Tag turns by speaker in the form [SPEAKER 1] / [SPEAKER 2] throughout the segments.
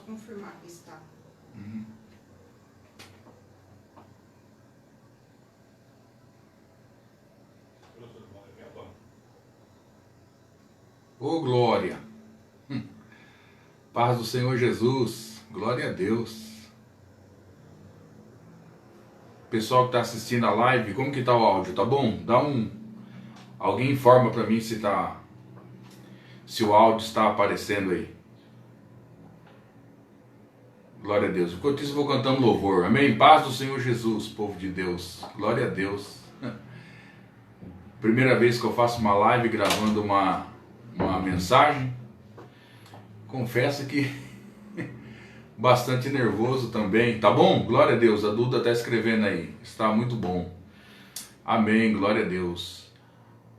[SPEAKER 1] confirmar que está.
[SPEAKER 2] Ô glória! Paz do Senhor Jesus, glória a Deus. Pessoal que está assistindo a live, como que tá o áudio? Tá bom? Alguém informa para mim se o áudio está aparecendo aí. Glória a Deus. Enquanto isso, eu vou cantando louvor. Amém? Paz do Senhor Jesus, povo de Deus. Glória a Deus. Primeira vez que eu faço uma live gravando uma mensagem. Confesso que bastante nervoso também. Tá bom? Glória a Deus. A Duda está escrevendo aí. Está muito bom. Amém. Glória a Deus.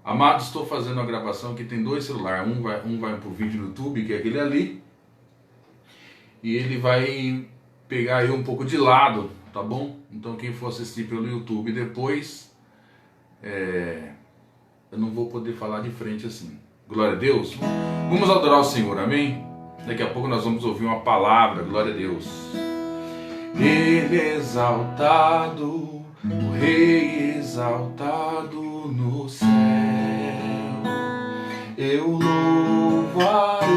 [SPEAKER 2] Amados, estou fazendo a gravação aqui. Tem dois celulares. Um vai para o vídeo no YouTube, que é aquele ali. E ele vai pegar aí um pouco de lado, tá bom? Então quem for assistir pelo YouTube depois, eu não vou poder falar de frente assim. Glória a Deus. Vamos adorar o Senhor, amém? Daqui a pouco nós vamos ouvir uma palavra, glória a Deus. Ele é exaltado, o Rei exaltado no céu. Eu louvarei,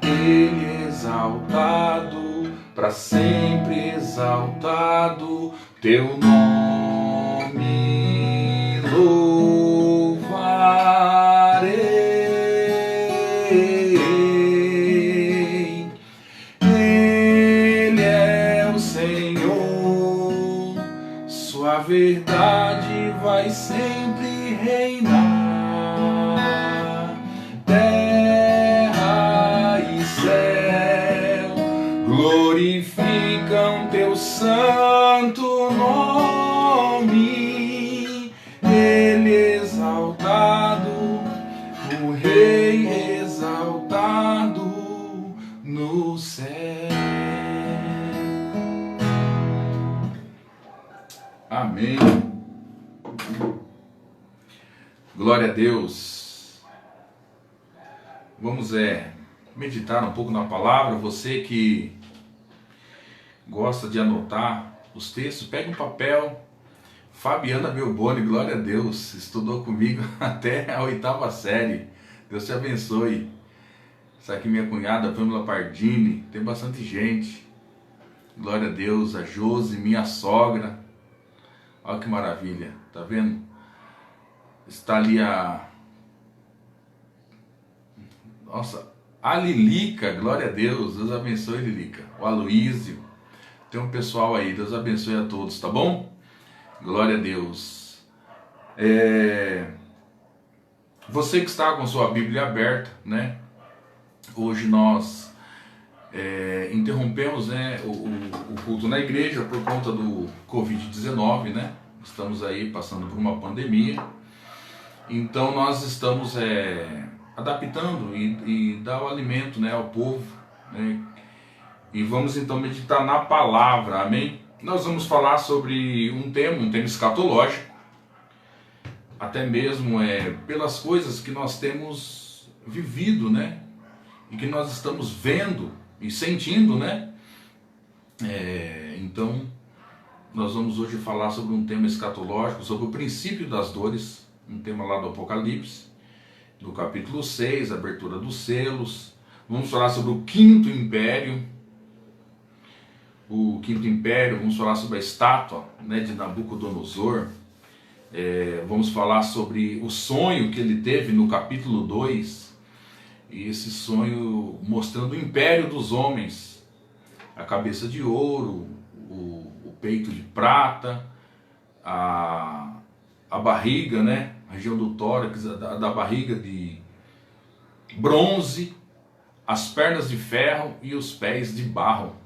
[SPEAKER 2] Ele é exaltado, para sempre exaltado, teu nome louvarei. Ele é o Senhor, sua verdade vai sempre reinar. Glorificam teu santo nome, Ele exaltado, o Rei exaltado no céu. Amém. Glória a Deus. Vamos meditar um pouco na palavra. Você que gosta de anotar os textos, pega um papel. Fabiana Belboni, glória a Deus, estudou comigo até a 8ª série. Deus te abençoe. Essa aqui minha cunhada, Pamela Pardini. Tem bastante gente. Glória a Deus. A Josi, minha sogra. Olha que maravilha, tá vendo? Está ali a Lilica, glória a Deus. Deus abençoe, Lilica. O Aloísio. Tem um pessoal aí, Deus abençoe a todos, tá bom? Glória a Deus. Você que está com sua Bíblia aberta, né? Hoje nós interrompemos, né, o culto na igreja por conta do Covid-19, né? Estamos aí passando por uma pandemia. Então nós estamos adaptando e dar o alimento, né, ao povo, né? E vamos então meditar na palavra, amém? Nós vamos falar sobre um tema escatológico, até mesmo pelas coisas que nós temos vivido, né? E que nós estamos vendo e sentindo, né? Então, nós vamos hoje falar sobre um tema escatológico, sobre o princípio das dores, um tema lá do Apocalipse, do capítulo 6, abertura dos selos. Vamos falar sobre o quinto império. O quinto império, vamos falar sobre a estátua, né, de Nabucodonosor. Vamos falar sobre o sonho que ele teve no capítulo 2. E esse sonho mostrando o império dos homens. A cabeça de ouro, o peito de prata, a barriga, né, a região do tórax, da barriga de bronze, as pernas de ferro e os pés de barro.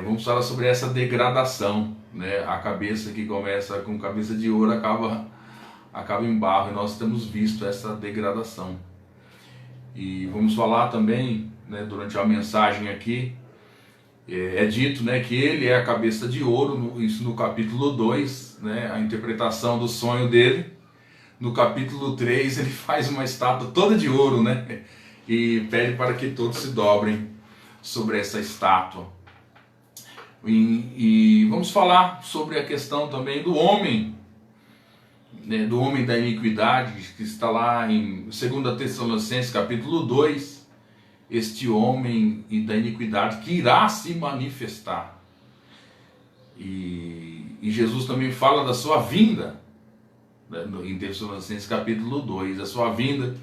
[SPEAKER 2] Vamos falar sobre essa degradação, né? A cabeça que começa com cabeça de ouro acaba em barro, e nós temos visto essa degradação. E vamos falar também, né, durante a mensagem aqui, dito, né, que ele é a cabeça de ouro, isso no capítulo 2, né, a interpretação do sonho dele. No capítulo 3 ele faz uma estátua toda de ouro, né, e pede para que todos se dobrem sobre essa estátua. E vamos falar sobre a questão também do homem, né, do homem da iniquidade, que está lá em 2 Tessalonicenses capítulo 2, este homem da iniquidade que irá se manifestar. E Jesus também fala da sua vinda, né, em Tessalonicenses capítulo 2, a sua vinda,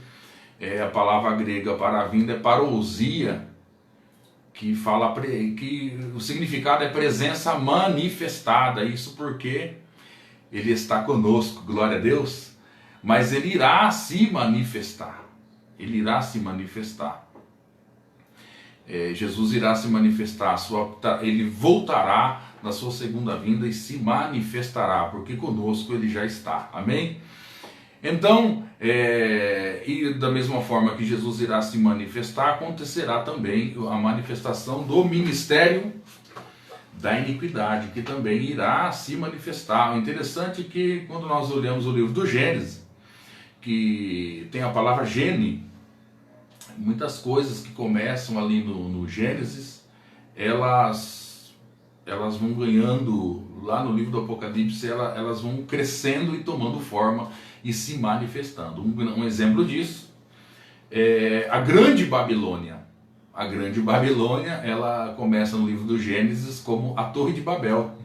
[SPEAKER 2] a palavra grega para a vinda é parousia, que fala que o significado é presença manifestada. Isso porque ele está conosco, glória a Deus, mas ele irá se manifestar. Ele irá se manifestar. Jesus irá se manifestar, ele voltará na sua segunda vinda e se manifestará, porque conosco ele já está. Amém? Então, e da mesma forma que Jesus irá se manifestar, acontecerá também a manifestação do ministério da iniquidade, que também irá se manifestar. O interessante é que quando nós olhamos o livro do Gênesis, que tem a palavra gene, muitas coisas que começam ali no Gênesis, elas vão ganhando, lá no livro do Apocalipse, elas vão crescendo e tomando forma e se manifestando. Um exemplo disso é a Grande Babilônia. A Grande Babilônia, ela começa no livro do Gênesis como a Torre de Babel,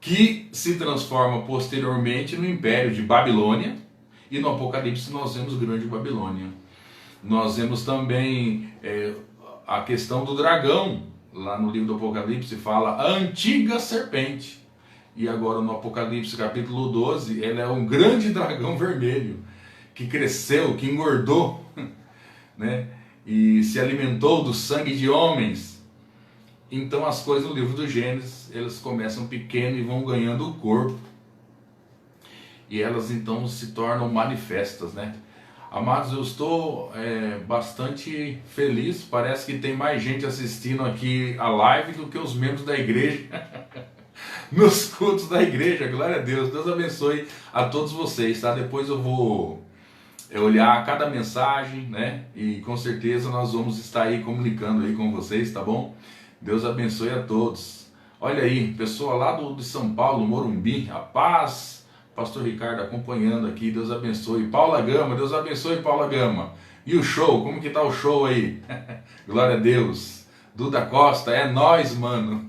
[SPEAKER 2] que se transforma posteriormente no Império de Babilônia, e no Apocalipse nós vemos Grande Babilônia. Nós vemos também a questão do dragão. Lá no livro do Apocalipse fala a antiga serpente. E agora no Apocalipse capítulo 12, ele é um grande dragão vermelho, que cresceu, que engordou, né? E se alimentou do sangue de homens. Então as coisas no livro do Gênesis, elas começam pequeno e vão ganhando o corpo. E elas então se tornam manifestas, né? Amados, eu estou bastante feliz, parece que tem mais gente assistindo aqui a live do que os membros da igreja, nos cultos da igreja, glória a Deus. Deus abençoe a todos vocês, tá? Depois eu vou olhar cada mensagem, né? E com certeza nós vamos estar aí comunicando aí com vocês, tá bom? Deus abençoe a todos. Olha aí, pessoa lá de São Paulo, Morumbi, a paz. Pastor Ricardo acompanhando aqui, Deus abençoe. Paula Gama, Deus abençoe, Paula Gama. E o show, como que tá o show aí? Glória a Deus. Duda Costa, é nóis, mano.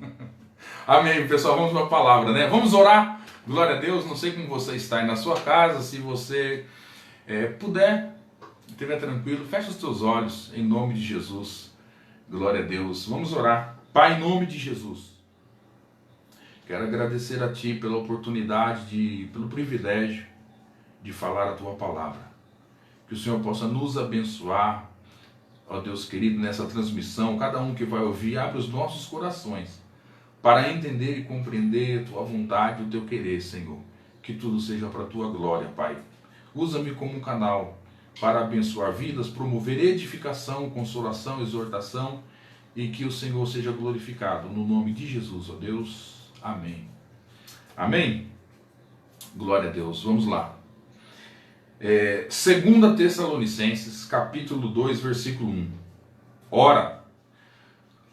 [SPEAKER 2] Amém, pessoal, vamos para a palavra, né? Vamos orar. Glória a Deus, não sei como você está aí na sua casa, se você puder, estiver tranquilo, feche os teus olhos, em nome de Jesus. Glória a Deus. Vamos orar. Pai, em nome de Jesus. Quero agradecer a Ti pela oportunidade, pelo privilégio de falar a Tua palavra. Que o Senhor possa nos abençoar, ó Deus querido, nessa transmissão. Cada um que vai ouvir, abre os nossos corações para entender e compreender a Tua vontade e o Teu querer, Senhor. Que tudo seja para a Tua glória, Pai. Usa-me como um canal para abençoar vidas, promover edificação, consolação, exortação, e que o Senhor seja glorificado. No nome de Jesus, ó Deus. Amém. Amém? Glória a Deus. Vamos lá. 2 Tessalonicenses, capítulo 2, versículo 1. Ora,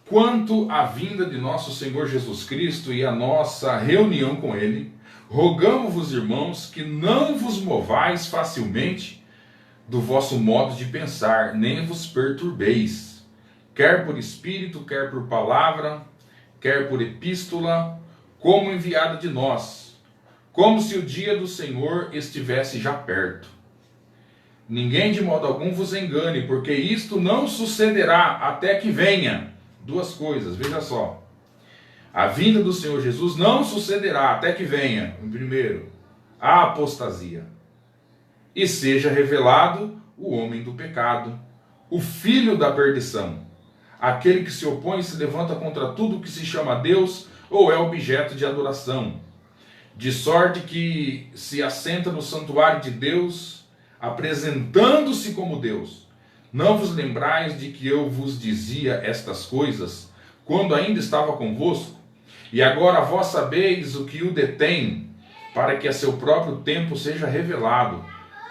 [SPEAKER 2] quanto à vinda de nosso Senhor Jesus Cristo e a nossa reunião com Ele, rogamo-vos, irmãos, que não vos movais facilmente do vosso modo de pensar, nem vos perturbeis, quer por espírito, quer por palavra, quer por epístola, como enviada de nós, como se o dia do Senhor estivesse já perto. Ninguém de modo algum vos engane, porque isto não sucederá até que venha. Duas coisas, veja só. A vinda do Senhor Jesus não sucederá até que venha, primeiro, a apostasia, e seja revelado o homem do pecado, o filho da perdição, aquele que se opõe e se levanta contra tudo que se chama Deus ou é objeto de adoração, de sorte que se assenta no santuário de Deus, apresentando-se como Deus. Não vos lembrais de que eu vos dizia estas coisas, quando ainda estava convosco? E agora vós sabeis o que o detém, para que a seu próprio tempo seja revelado,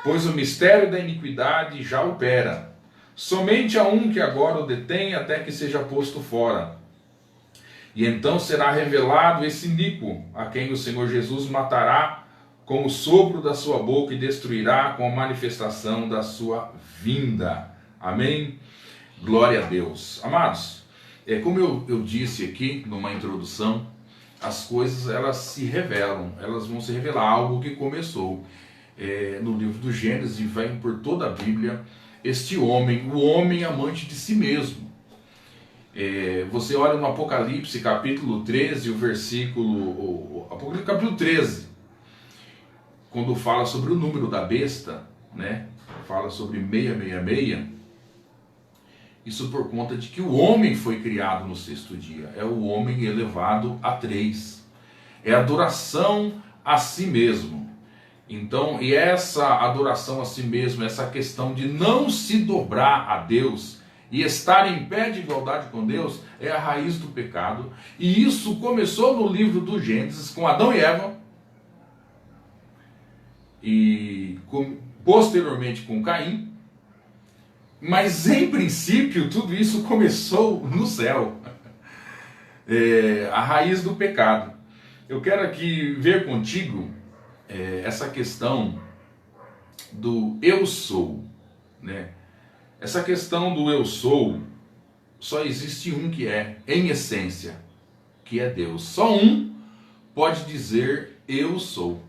[SPEAKER 2] pois o mistério da iniquidade já opera. Somente a um que agora o detém até que seja posto fora. E então será revelado esse iníquo, a quem o Senhor Jesus matará com o sopro da sua boca e destruirá com a manifestação da sua vinda. Amém? Glória a Deus. Amados, como eu disse aqui numa introdução, as coisas elas se revelam, elas vão se revelar, algo que começou no livro do Gênesis e vai por toda a Bíblia, este homem, o homem amante de si mesmo. Você olha no Apocalipse capítulo 13, o versículo, Apocalipse capítulo 13, quando fala sobre o número da besta, né? Fala sobre 666, isso por conta de que o homem foi criado no sexto dia, é o homem elevado a 3, é adoração a si mesmo. Então, e essa adoração a si mesmo, essa questão de não se dobrar a Deus e estar em pé de igualdade com Deus, é a raiz do pecado. E isso começou no livro do Gênesis, com Adão e Eva, e posteriormente com Caim. Mas em princípio tudo isso começou no céu. A raiz do pecado. Eu quero aqui ver contigo essa questão do eu sou, né? Essa questão do eu sou, só existe um que é, em essência, que é Deus. Só um pode dizer eu sou,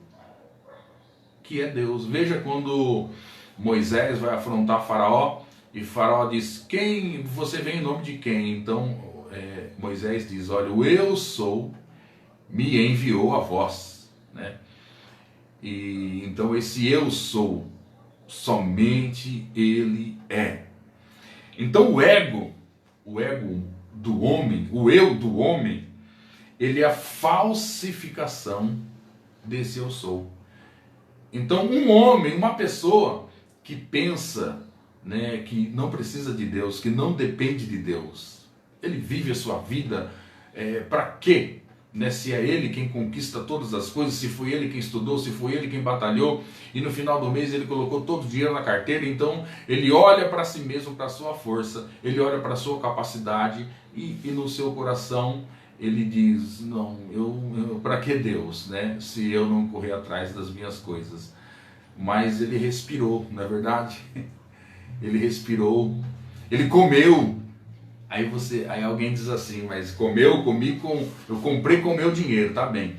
[SPEAKER 2] que é Deus. Veja quando Moisés vai afrontar Faraó, e Faraó diz, quem você vem em nome de quem? Então Moisés diz, olha, o eu sou me enviou a vós, né? E então esse eu sou, somente ele é. Então o ego do homem, o eu do homem, ele é a falsificação desse eu sou. Então um homem, uma pessoa que pensa, né, que não precisa de Deus, que não depende de Deus, ele vive a sua vida para quê? Né, se é ele quem conquista todas as coisas, se foi ele quem estudou, se foi ele quem batalhou, e no final do mês ele colocou todo o dinheiro na carteira, então ele olha para si mesmo, para a sua força, ele olha para a sua capacidade, e no seu coração ele diz, não, eu para que Deus, né, se eu não correr atrás das minhas coisas? Mas ele respirou, não é verdade? Ele respirou, ele comeu. Aí alguém diz assim, mas eu comprei com o meu dinheiro, tá bem.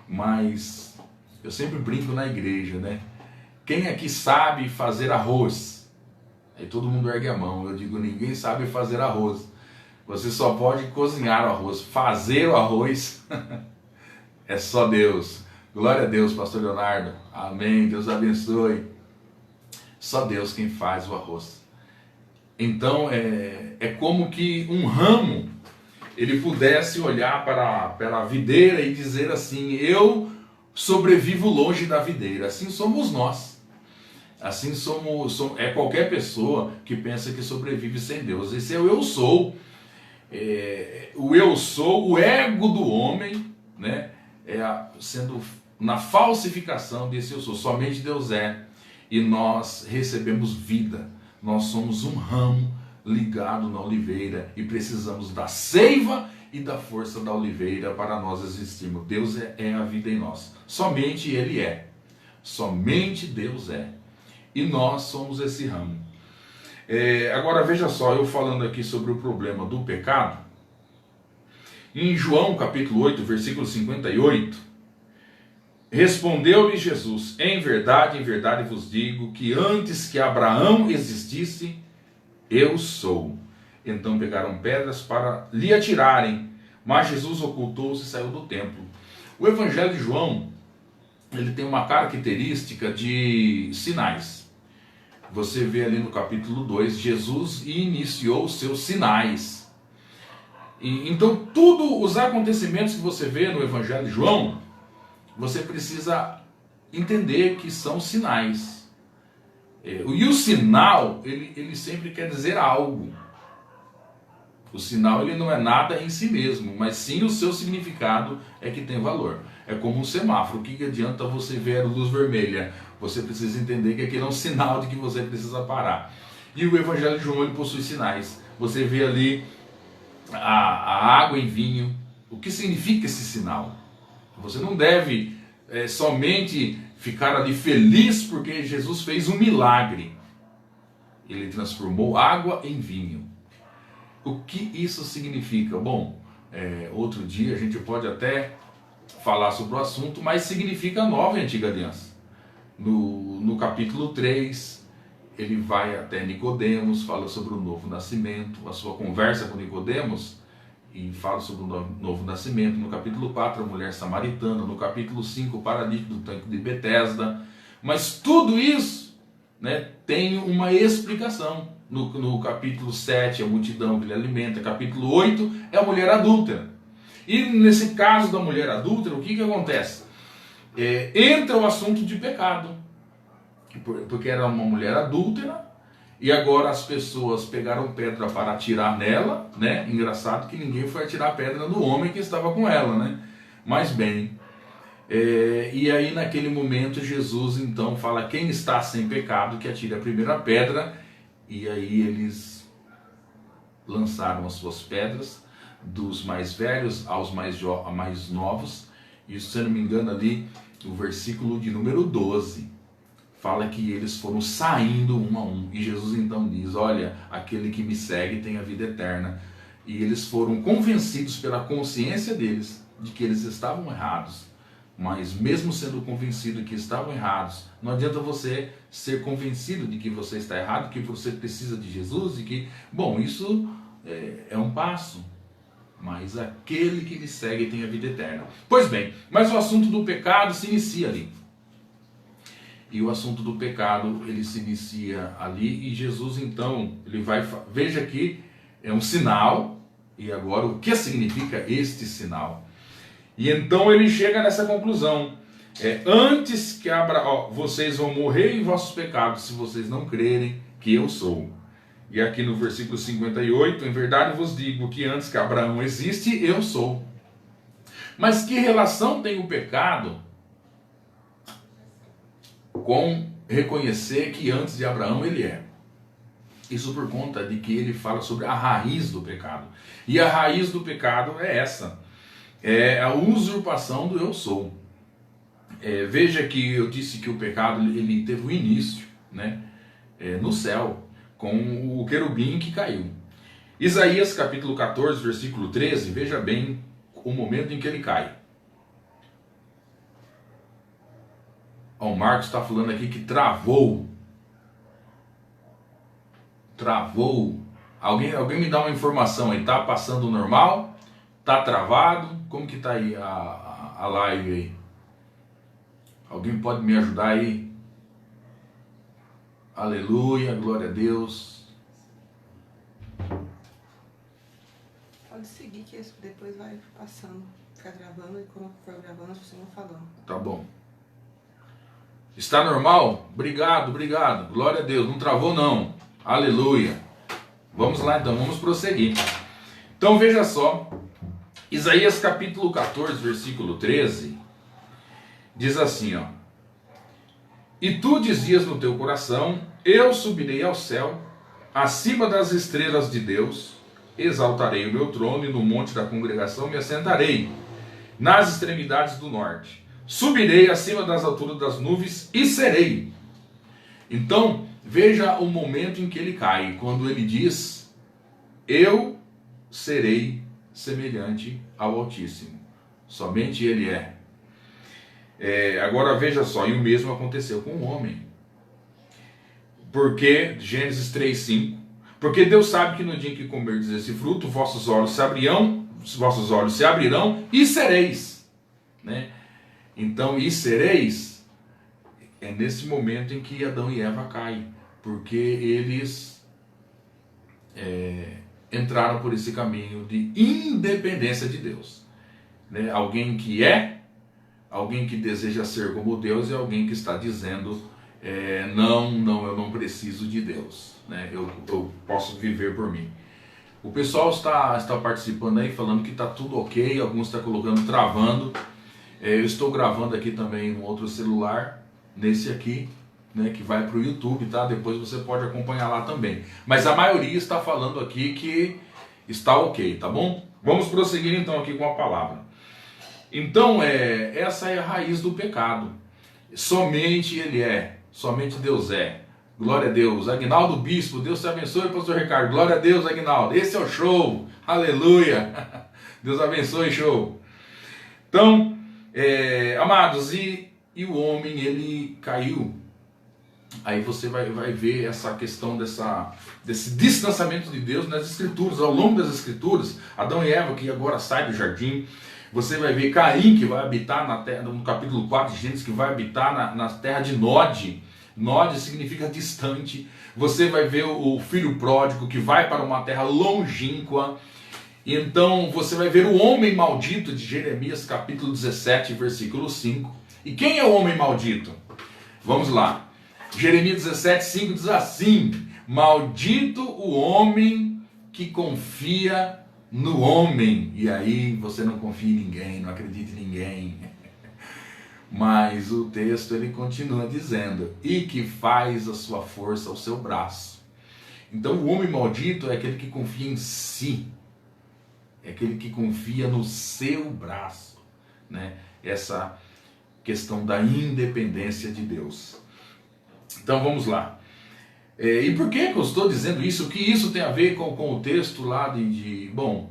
[SPEAKER 2] Mas eu sempre brinco na igreja, né? Quem aqui sabe fazer arroz? Aí todo mundo ergue a mão. Eu digo, ninguém sabe fazer arroz. Você só pode cozinhar o arroz. Fazer o arroz é só Deus. Glória a Deus, pastor Leonardo. Amém, Deus abençoe. Só Deus quem faz o arroz. Então é como que um ramo ele pudesse olhar para a videira e dizer assim, eu sobrevivo longe da videira. Assim somos nós. Assim é qualquer pessoa que pensa que sobrevive sem Deus. Esse é o eu sou. O eu sou, o ego do homem, né, sendo na falsificação desse eu sou. Somente Deus é. E nós recebemos vida. Nós somos um ramo ligado na oliveira e precisamos da seiva e da força da oliveira para nós existirmos. Deus é a vida em nós. Somente Ele é. Somente Deus é. E nós somos esse ramo. Agora veja só, eu falando aqui sobre o problema do pecado. Em João capítulo 8, versículo 58, respondeu-lhe Jesus, em verdade vos digo, que antes que Abraão existisse, eu sou. Então pegaram pedras para lhe atirarem, mas Jesus ocultou-se e saiu do templo. O Evangelho de João, ele tem uma característica de sinais. Você vê ali no capítulo 2, Jesus iniciou os seus sinais. Então todos os acontecimentos que você vê no Evangelho de João, você precisa entender que são sinais. E o sinal, ele sempre quer dizer algo. O sinal ele não é nada em si mesmo, mas sim o seu significado é que tem valor. É como um semáforo. O que adianta você ver a luz vermelha? Você precisa entender que aquilo é um sinal de que você precisa parar. E o Evangelho de João ele possui sinais. Você vê ali a água em vinho. O que significa esse sinal? Você não deve somente ficar ali feliz porque Jesus fez um milagre. Ele transformou água em vinho. O que isso significa? Bom, outro dia a gente pode até falar sobre o assunto, mas significa nova e antiga aliança. No capítulo 3, ele vai até Nicodemos, fala sobre o novo nascimento, a sua conversa com Nicodemos, e fala sobre o novo nascimento. No capítulo 4, a mulher samaritana. No capítulo 5, o paralítico do tanque de Betesda. Mas tudo isso, né, tem uma explicação. No capítulo 7, a multidão que ele alimenta. Capítulo 8, é a mulher adúltera. E nesse caso da mulher adúltera, o que acontece? Entra o assunto de pecado. Porque era uma mulher adúltera. E agora as pessoas pegaram pedra para atirar nela, né? Engraçado que ninguém foi atirar pedra no homem que estava com ela, né? Mas bem, e aí naquele momento Jesus então fala: quem está sem pecado que atire a primeira pedra. E aí eles lançaram as suas pedras, dos mais velhos aos mais novos. E se eu não me engano ali, o versículo de número 12... fala que eles foram saindo um a um. E Jesus então diz: olha, aquele que me segue tem a vida eterna. E eles foram convencidos pela consciência deles de que eles estavam errados. Mas mesmo sendo convencido que estavam errados, não adianta você ser convencido de que você está errado, que você precisa de Jesus e que, bom, isso é um passo. Mas aquele que me segue tem a vida eterna. Pois bem, mas o assunto do pecado se inicia ali. E o assunto do pecado, ele se inicia ali, e Jesus então, ele vai, veja que é um sinal, e agora o que significa este sinal? E então ele chega nessa conclusão: antes que vocês vão morrer em vossos pecados, se vocês não crerem que eu sou. E aqui no versículo 58, em verdade vos digo que antes que Abraão existe, eu sou. Mas que relação tem o pecado com reconhecer que antes de Abraão ele é? Isso por conta de que ele fala sobre a raiz do pecado. E a raiz do pecado é essa: é a usurpação do eu sou. Veja que eu disse que o pecado ele teve um início, né, no céu, com o querubim que caiu. Isaías capítulo 14, versículo 13, veja bem o momento em que ele cai. O Marcos está falando aqui que travou. Travou. Alguém me dá uma informação aí. Está passando normal? Está travado? Como que está aí a live aí? Alguém pode me ajudar aí? Aleluia, glória a Deus.
[SPEAKER 1] Pode seguir que depois vai passando. Fica gravando e quando for gravando as pessoas vão falando.
[SPEAKER 2] Tá bom. Está normal? Obrigado, obrigado. Glória a Deus. Não travou não. Aleluia. Vamos lá então, vamos prosseguir. Então veja só. Isaías capítulo 14, versículo 13. Diz assim, ó: e tu dizias no teu coração: eu subirei ao céu, acima das estrelas de Deus, exaltarei o meu trono e no monte da congregação me assentarei, nas extremidades do norte. Subirei acima das alturas das nuvens e serei. Então, veja o momento em que ele cai, quando ele diz: eu serei semelhante ao Altíssimo. Somente ele é. Agora veja só, e o mesmo aconteceu com o homem. Porque, Gênesis 3:5, porque Deus sabe que no dia em que comerdes esse fruto, vossos olhos se abrirão e sereis. Né? Então, e sereis, é nesse momento em que Adão e Eva caem, porque eles entraram por esse caminho de independência de Deus. Né? Alguém que alguém que deseja ser como Deus, e alguém que está dizendo: não, eu não preciso de Deus, né? eu posso viver por mim. O pessoal está participando aí, falando que está tudo ok, alguns estão colocando travando. Eu estou gravando aqui também no outro celular, nesse aqui, né, que vai para o YouTube, tá? Depois você pode acompanhar lá também. Mas a maioria está falando aqui que está ok, tá bom? Vamos prosseguir então aqui com a palavra. Então, essa é a raiz do pecado. Somente Ele é, somente Deus é. Glória a Deus. Aguinaldo Bispo, Deus te abençoe, pastor Ricardo. Glória a Deus, Aguinaldo. Esse é o show. Aleluia. Deus abençoe, show. Então, amados, e o homem, ele caiu. Aí você vai ver essa questão desse distanciamento de Deus nas Escrituras, ao longo das Escrituras. Adão e Eva, que agora saem do jardim. Você vai ver Caim, que vai habitar na terra, no capítulo 4 de Gênesis, que vai habitar na terra de Nod. Nod significa distante. Você vai ver o filho pródigo, que vai para uma terra longínqua. Então você vai ver o homem maldito de Jeremias, capítulo 17, versículo 5. E quem é o homem maldito? Vamos lá. Jeremias 17, 5 diz assim: maldito o homem que confia no homem. E aí você não confia em ninguém, não acredita em ninguém. Mas o texto ele continua dizendo: e que faz a sua força ao seu braço. Então o homem maldito é aquele que confia em si. É aquele que confia no seu braço, né? Essa questão da independência de Deus. Então vamos lá. E por que eu estou dizendo isso? O que isso tem a ver com o texto lá Bom,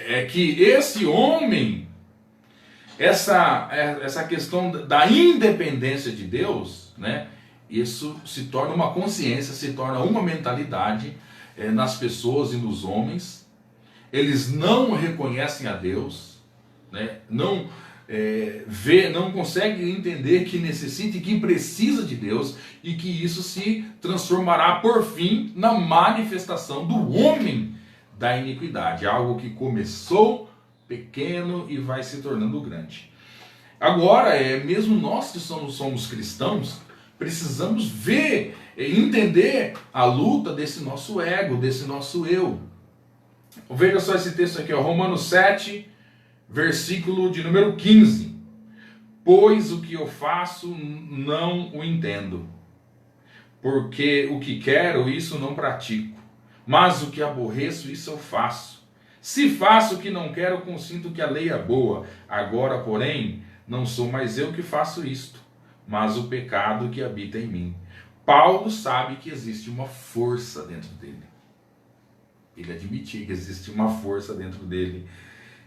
[SPEAKER 2] é que esse homem, essa questão da independência de Deus, né? Isso se torna uma consciência, se torna uma mentalidade nas pessoas e nos homens. Eles não reconhecem a Deus, né? Não conseguem entender que necessita e que precisa de Deus, e que isso se transformará por fim na manifestação do homem da iniquidade, algo que começou pequeno e vai se tornando grande. Agora, mesmo nós que somos cristãos, precisamos ver, entender a luta desse nosso ego, desse nosso eu. Veja só esse texto aqui, ó, Romanos 7, versículo de número 15. Pois o que eu faço não o entendo, porque o que quero, isso não pratico, mas o que aborreço, isso eu faço. Se faço o que não quero, consinto que a lei é boa. Agora, porém, não sou mais eu que faço isto, mas o pecado que habita em mim. Paulo sabe que existe uma força dentro dele. Ele admitia que existe uma força dentro dele.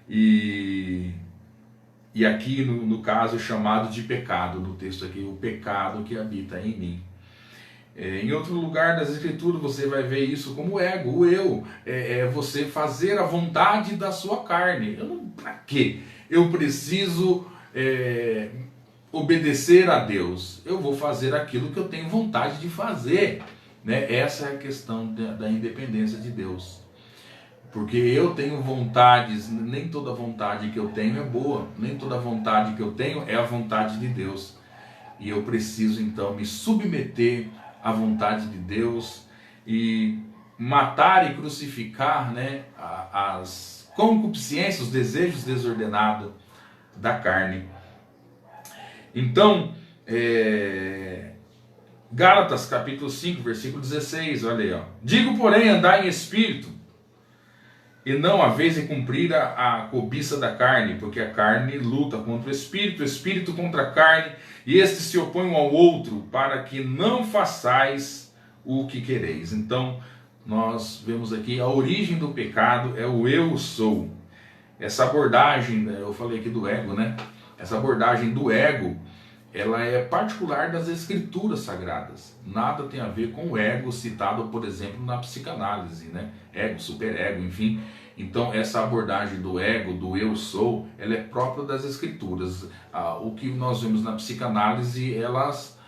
[SPEAKER 2] E aqui no caso chamado de pecado, no texto aqui, o pecado que habita em mim. Em outro lugar das Escrituras você vai ver isso como ego, o eu. Você fazer a vontade da sua carne. Para quê? Eu preciso obedecer a Deus. Eu vou fazer aquilo que eu tenho vontade de fazer. Né? Essa é a questão da independência de Deus. Porque eu tenho vontades, nem toda vontade que eu tenho é boa, nem toda vontade que eu tenho é a vontade de Deus. E eu preciso então me submeter à vontade de Deus e matar e crucificar, né, as concupiscências, os desejos desordenados da carne. Então, Gálatas capítulo 5, versículo 16, olha aí, ó. Digo, porém, andar em espírito, e não a vez de cumprir a cobiça da carne, porque a carne luta contra o espírito contra a carne, e estes se opõem um ao outro, para que não façais o que quereis. Então, nós vemos aqui a origem do pecado é o eu sou. Essa abordagem, eu falei aqui do ego, né? Essa abordagem do ego, ela é particular das Escrituras Sagradas. Nada tem a ver com o ego citado, por exemplo, na psicanálise, né? Ego, superego, enfim. Então, essa abordagem do ego, do eu sou, ela é própria das Escrituras. O que nós vemos na psicanálise, elas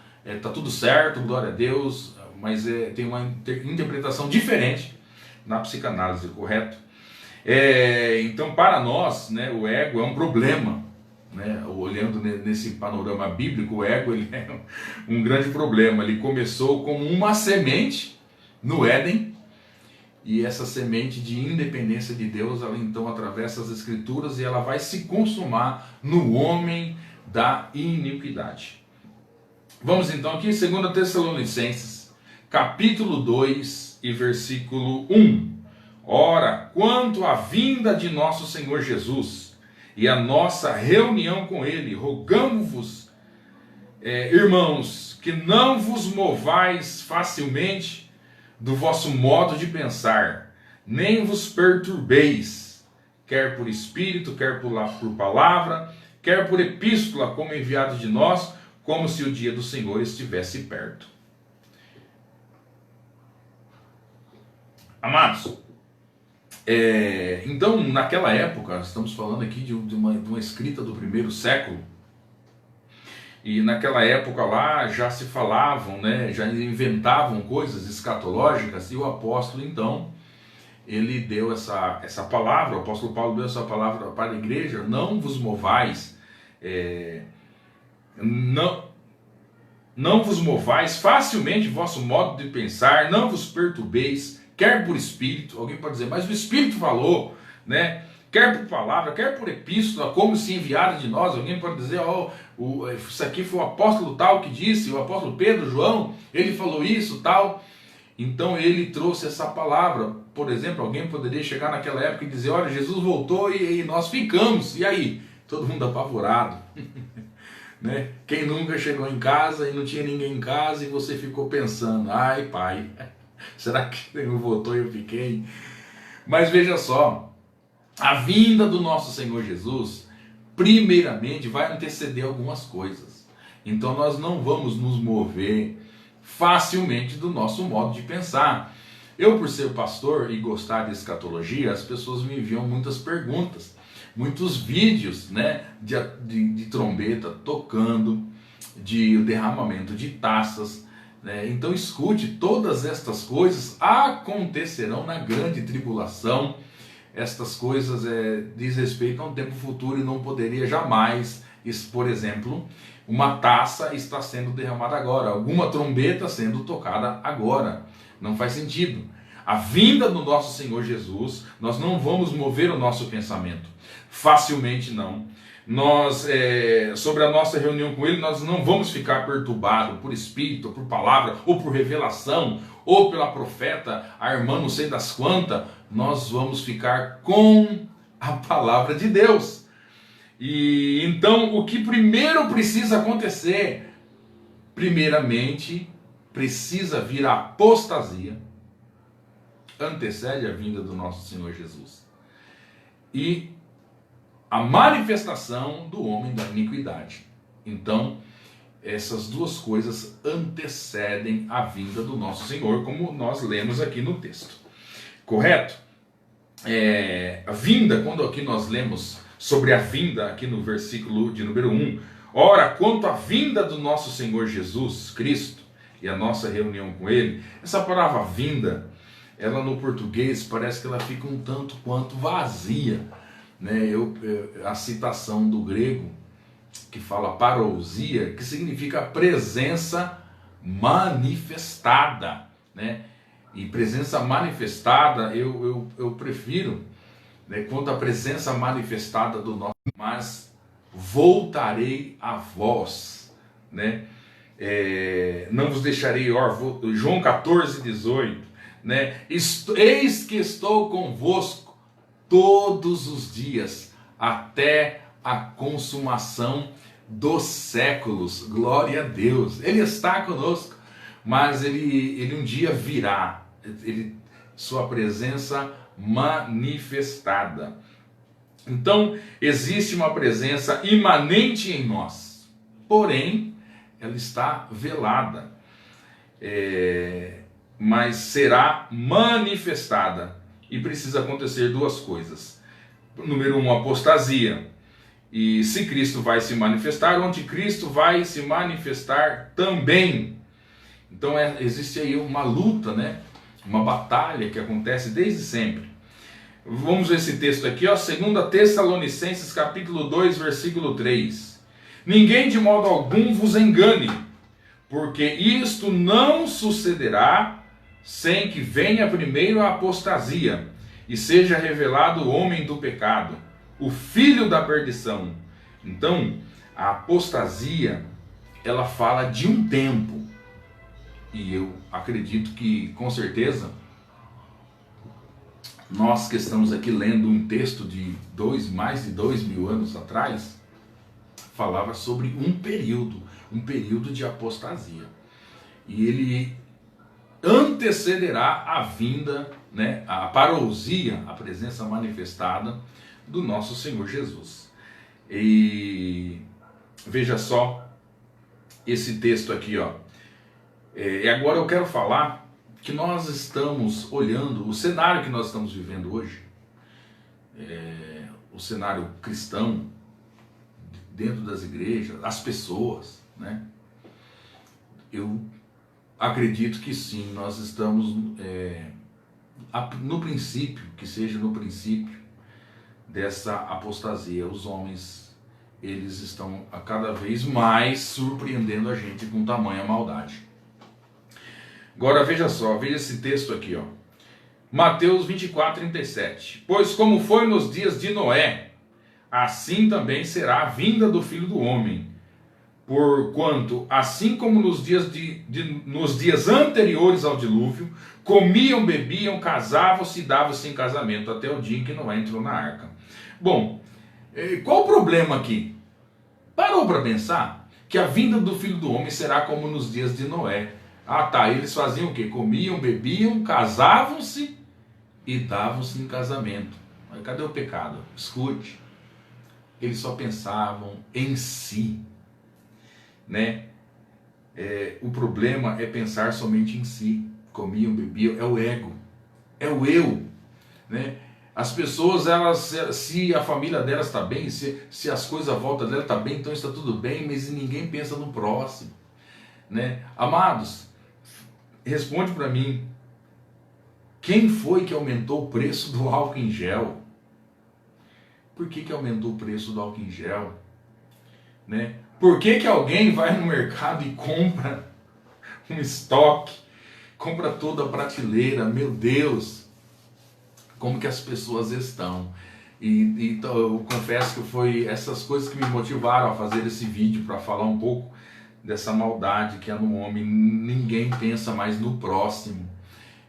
[SPEAKER 2] tá tudo certo, glória a Deus, mas tem uma interpretação diferente na psicanálise, correto? Então, para nós, né, o ego é um problema. Né? Olhando nesse panorama bíblico, o ego ele é um grande problema. Ele começou como uma semente no Éden, e essa semente de independência de Deus, ela então atravessa as Escrituras e ela vai se consumar no homem da iniquidade. Vamos então aqui, 2 Tessalonicenses, capítulo 2 e versículo 1. Ora, quanto à vinda de nosso Senhor Jesus e a nossa reunião com Ele, rogamo-vos, irmãos, que não vos movais facilmente do vosso modo de pensar, nem vos perturbeis, quer por espírito, quer por palavra, quer por epístola, como enviado de nós, como se o dia do Senhor estivesse perto. Amados, então naquela época, estamos falando aqui de uma escrita do primeiro século, e naquela época lá já se falavam, né, já inventavam coisas escatológicas, e o apóstolo então, ele deu essa palavra, o apóstolo Paulo deu essa palavra para a igreja: não vos movais, não vos movais facilmente vosso modo de pensar, não vos perturbeis, quer por espírito. Alguém pode dizer, mas o Espírito falou, né? Quer por palavra, quer por epístola, como se enviado de nós. Alguém pode dizer, isso aqui foi o apóstolo tal que disse, o apóstolo Pedro, João, ele falou isso, tal. Então ele trouxe essa palavra. Por exemplo, alguém poderia chegar naquela época e dizer, olha, Jesus voltou e nós ficamos. E aí? Todo mundo apavorado. Né? Quem nunca chegou em casa e não tinha ninguém em casa e você ficou pensando, ai pai, será que ele voltou e eu fiquei? Mas veja só, a vinda do nosso Senhor Jesus, primeiramente, vai anteceder algumas coisas. Então nós não vamos nos mover facilmente do nosso modo de pensar. Eu, por ser pastor e gostar de escatologia, as pessoas me enviam muitas perguntas, muitos vídeos, né, de trombeta tocando, de derramamento de taças, né? Então escute, todas estas coisas acontecerão na grande tribulação. Estas coisas diz respeito a um tempo futuro e não poderia jamais, por exemplo, uma taça está sendo derramada agora, alguma trombeta sendo tocada agora. Não faz sentido. A vinda do nosso Senhor Jesus, nós não vamos mover o nosso pensamento. Facilmente não. Nós, sobre a nossa reunião com Ele, nós não vamos ficar perturbados por espírito, por palavra, ou por revelação, ou pela profeta, a irmã não sei das quantas. Nós vamos ficar com a palavra de Deus. E então, o que primeiro precisa acontecer? Primeiramente, precisa vir a apostasia, antecede a vinda do nosso Senhor Jesus, e a manifestação do homem da iniquidade. Então, essas duas coisas antecedem a vinda do nosso Senhor, como nós lemos aqui no texto. Correto? A vinda, quando aqui nós lemos sobre a vinda, aqui no versículo de número 1, ora, quanto à vinda do nosso Senhor Jesus Cristo e a nossa reunião com Ele, essa palavra vinda, ela no português parece que ela fica um tanto quanto vazia, né? A citação do grego que fala parousia, que significa presença manifestada, né? E presença manifestada eu prefiro, né, quanto à presença manifestada do nosso, mas voltarei a vós, né? Não vos deixarei órfãos, João 14:18, né? Eis que estou convosco todos os dias, até a consumação dos séculos. Glória a Deus, Ele está conosco, mas Ele um dia virá, sua presença manifestada. Então, existe uma presença imanente em nós, porém, ela está velada, mas será manifestada, e precisa acontecer duas coisas. Número 1, apostasia. E se Cristo vai se manifestar, o anticristo vai se manifestar também. Então existe aí uma luta, né? Uma batalha que acontece desde sempre. Vamos ver esse texto aqui, ó, 2 Tessalonicenses capítulo 2, versículo 3. Ninguém de modo algum vos engane, porque isto não sucederá sem que venha primeiro a apostasia, e seja revelado o homem do pecado, o filho da perdição. Então, a apostasia, ela fala de um tempo, e eu acredito que com certeza nós que estamos aqui lendo um texto de mais de 2000 anos atrás, falava sobre um período de apostasia, e ele antecederá a vinda, né, a parousia, a presença manifestada do nosso Senhor Jesus. E veja só esse texto aqui, ó. E agora eu quero falar que nós estamos olhando o cenário que nós estamos vivendo hoje, o cenário cristão dentro das igrejas, as pessoas, né? Eu acredito que sim, nós estamos no princípio, que seja no princípio dessa apostasia. Os homens, eles estão a cada vez mais surpreendendo a gente com tamanha maldade. Agora veja só, veja esse texto aqui, ó. Mateus 24:37. Pois como foi nos dias de Noé, assim também será a vinda do Filho do Homem. Porquanto, assim como nos dias anteriores ao dilúvio, comiam, bebiam, casavam-se e davam-se em casamento, até o dia em que Noé entrou na arca. Bom, qual o problema aqui? Parou para pensar que a vinda do Filho do Homem será como nos dias de Noé. Ah tá, eles faziam o quê? Comiam, bebiam, casavam-se e davam-se em casamento. Mas cadê o pecado? Escute, eles só pensavam em si, né? O problema é pensar somente em si. Comiam, bebiam, é o ego, é o eu, né? As pessoas, elas, se a família delas está bem, se as coisas à volta dela estão bem, então está tudo bem, mas ninguém pensa no próximo, né? Amados, responde para mim, quem foi que aumentou o preço do álcool em gel? Por que aumentou o preço do álcool em gel? Né? Por que alguém vai no mercado e compra um estoque, compra toda a prateleira? Meu Deus, como que as pessoas estão? Então, eu confesso que foi essas coisas que me motivaram a fazer esse vídeo, para falar um pouco dessa maldade que é no homem. Ninguém pensa mais no próximo.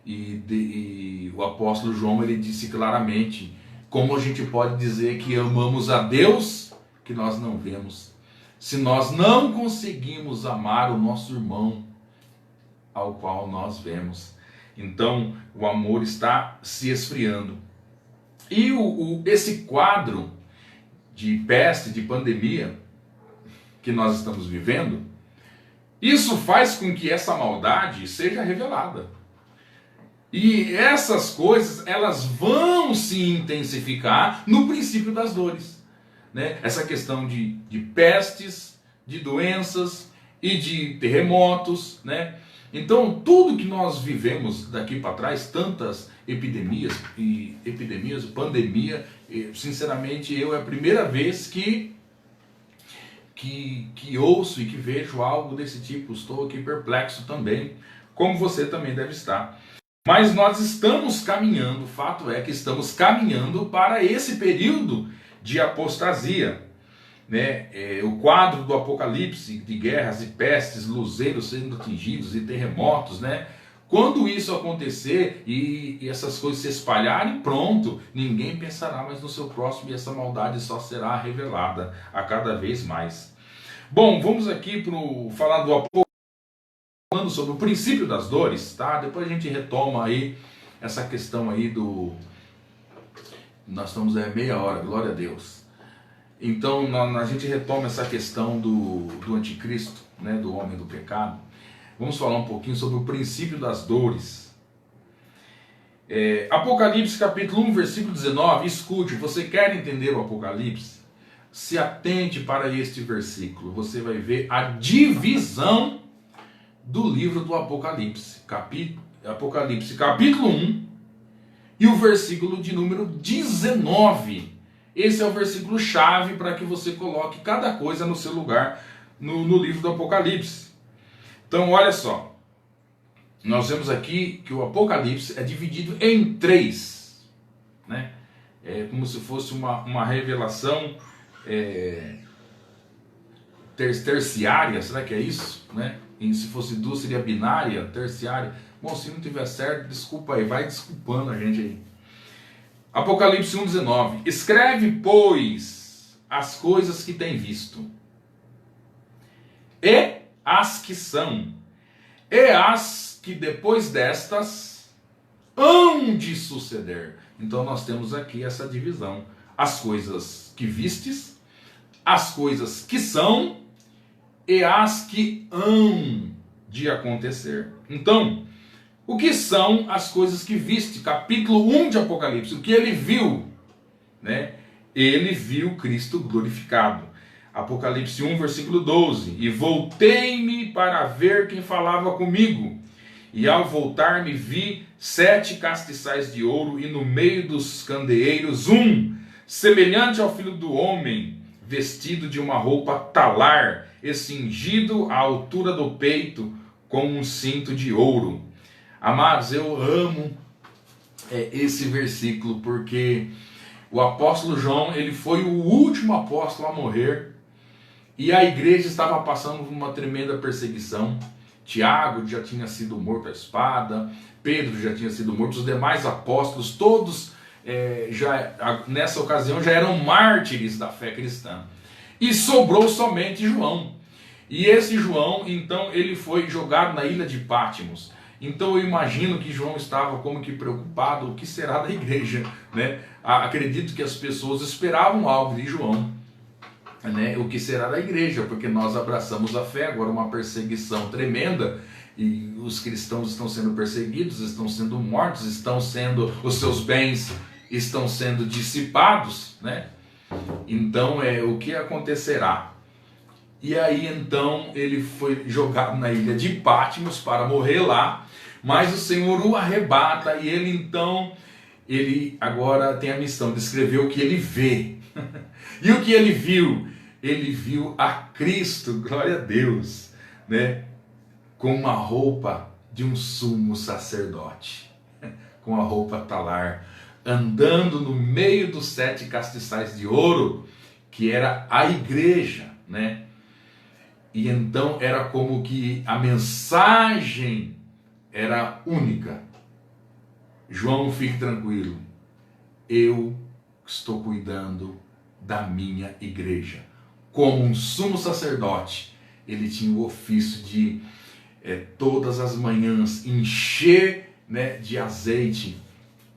[SPEAKER 2] E o apóstolo João, ele disse claramente, como a gente pode dizer que amamos a Deus que nós não vemos, se nós não conseguimos amar o nosso irmão ao qual nós vemos? Então o amor está se esfriando. E esse quadro de peste, de pandemia que nós estamos vivendo, isso faz com que essa maldade seja revelada. E essas coisas, elas vão se intensificar no princípio das dores, né? Essa questão de pestes, de doenças e de terremotos, né? Então, tudo que nós vivemos daqui para trás, tantas epidemias, pandemia, sinceramente, é a primeira vez que ouço e que vejo algo desse tipo. Estou aqui perplexo também, como você também deve estar. Mas nós estamos caminhando, o fato é que estamos caminhando para esse período de apostasia, né? O quadro do Apocalipse, de guerras e pestes, luzeiros sendo atingidos e terremotos, né? Quando isso acontecer e essas coisas se espalharem, pronto, ninguém pensará mais no seu próximo e essa maldade só será revelada a cada vez mais. Bom, vamos aqui para falar do Apocalipse, falando sobre o princípio das dores, tá? Depois a gente retoma aí essa questão aí do... Nós estamos meia hora, glória a Deus. Então a gente retoma essa questão do anticristo, né? Do homem do pecado. Vamos falar um pouquinho sobre o princípio das dores. Apocalipse capítulo 1, versículo 19, escute, você quer entender o Apocalipse? Se atente para este versículo, você vai ver a divisão do livro do Apocalipse, Apocalipse capítulo 1 e o versículo de número 19. Esse é o versículo chave para que você coloque cada coisa no seu lugar no livro do Apocalipse. Então olha só, nós vemos aqui que o Apocalipse é dividido em 3, né? É como se fosse uma revelação terciária, será que é isso? Né? E se fosse duas seria binária, terciária. Bom, se não tiver certo, desculpa aí, vai desculpando a gente aí. Apocalipse 1,19. Escreve, pois, as coisas que tem visto, e as que são, e as que depois destas hão de suceder. Então nós temos aqui essa divisão. As coisas que vistes, as coisas que são e as que hão de acontecer. Então, o que são as coisas que viste? Capítulo 1 de Apocalipse. O que ele viu? Né? Ele viu Cristo glorificado. Apocalipse 1, versículo 12. E voltei-me para ver quem falava comigo. E ao voltar-me vi 7 castiçais de ouro, e no meio dos candeeiros semelhante ao filho do homem, vestido de uma roupa talar, e cingido à altura do peito com um cinto de ouro. Amados, eu amo esse versículo, porque o apóstolo João, ele foi o último apóstolo a morrer, e a igreja estava passando por uma tremenda perseguição. Tiago já tinha sido morto à espada, Pedro já tinha sido morto, os demais apóstolos, todos nessa ocasião já eram mártires da fé cristã. E sobrou somente João. E esse João, então, ele foi jogado na ilha de Patmos. Então eu imagino que João estava como que preocupado, o que será da igreja, né? Acredito que as pessoas esperavam algo de João, né? O que será da igreja, porque nós abraçamos a fé, agora uma perseguição tremenda, e os cristãos estão sendo perseguidos, estão sendo mortos, os seus bens estão sendo dissipados, né? Então o que acontecerá? E aí então ele foi jogado na ilha de Patmos para morrer lá, mas o Senhor o arrebata, e ele agora tem a missão de escrever o que ele vê. E o que ele viu? Ele viu a Cristo, glória a Deus, né? Com uma roupa de um sumo sacerdote, com a roupa talar, andando no meio dos 7 castiçais de ouro, que era a igreja, né? E então era como que a mensagem era única. João, fique tranquilo, eu estou cuidando da minha igreja. Como um sumo sacerdote, ele tinha o ofício de todas as manhãs encher, né, de azeite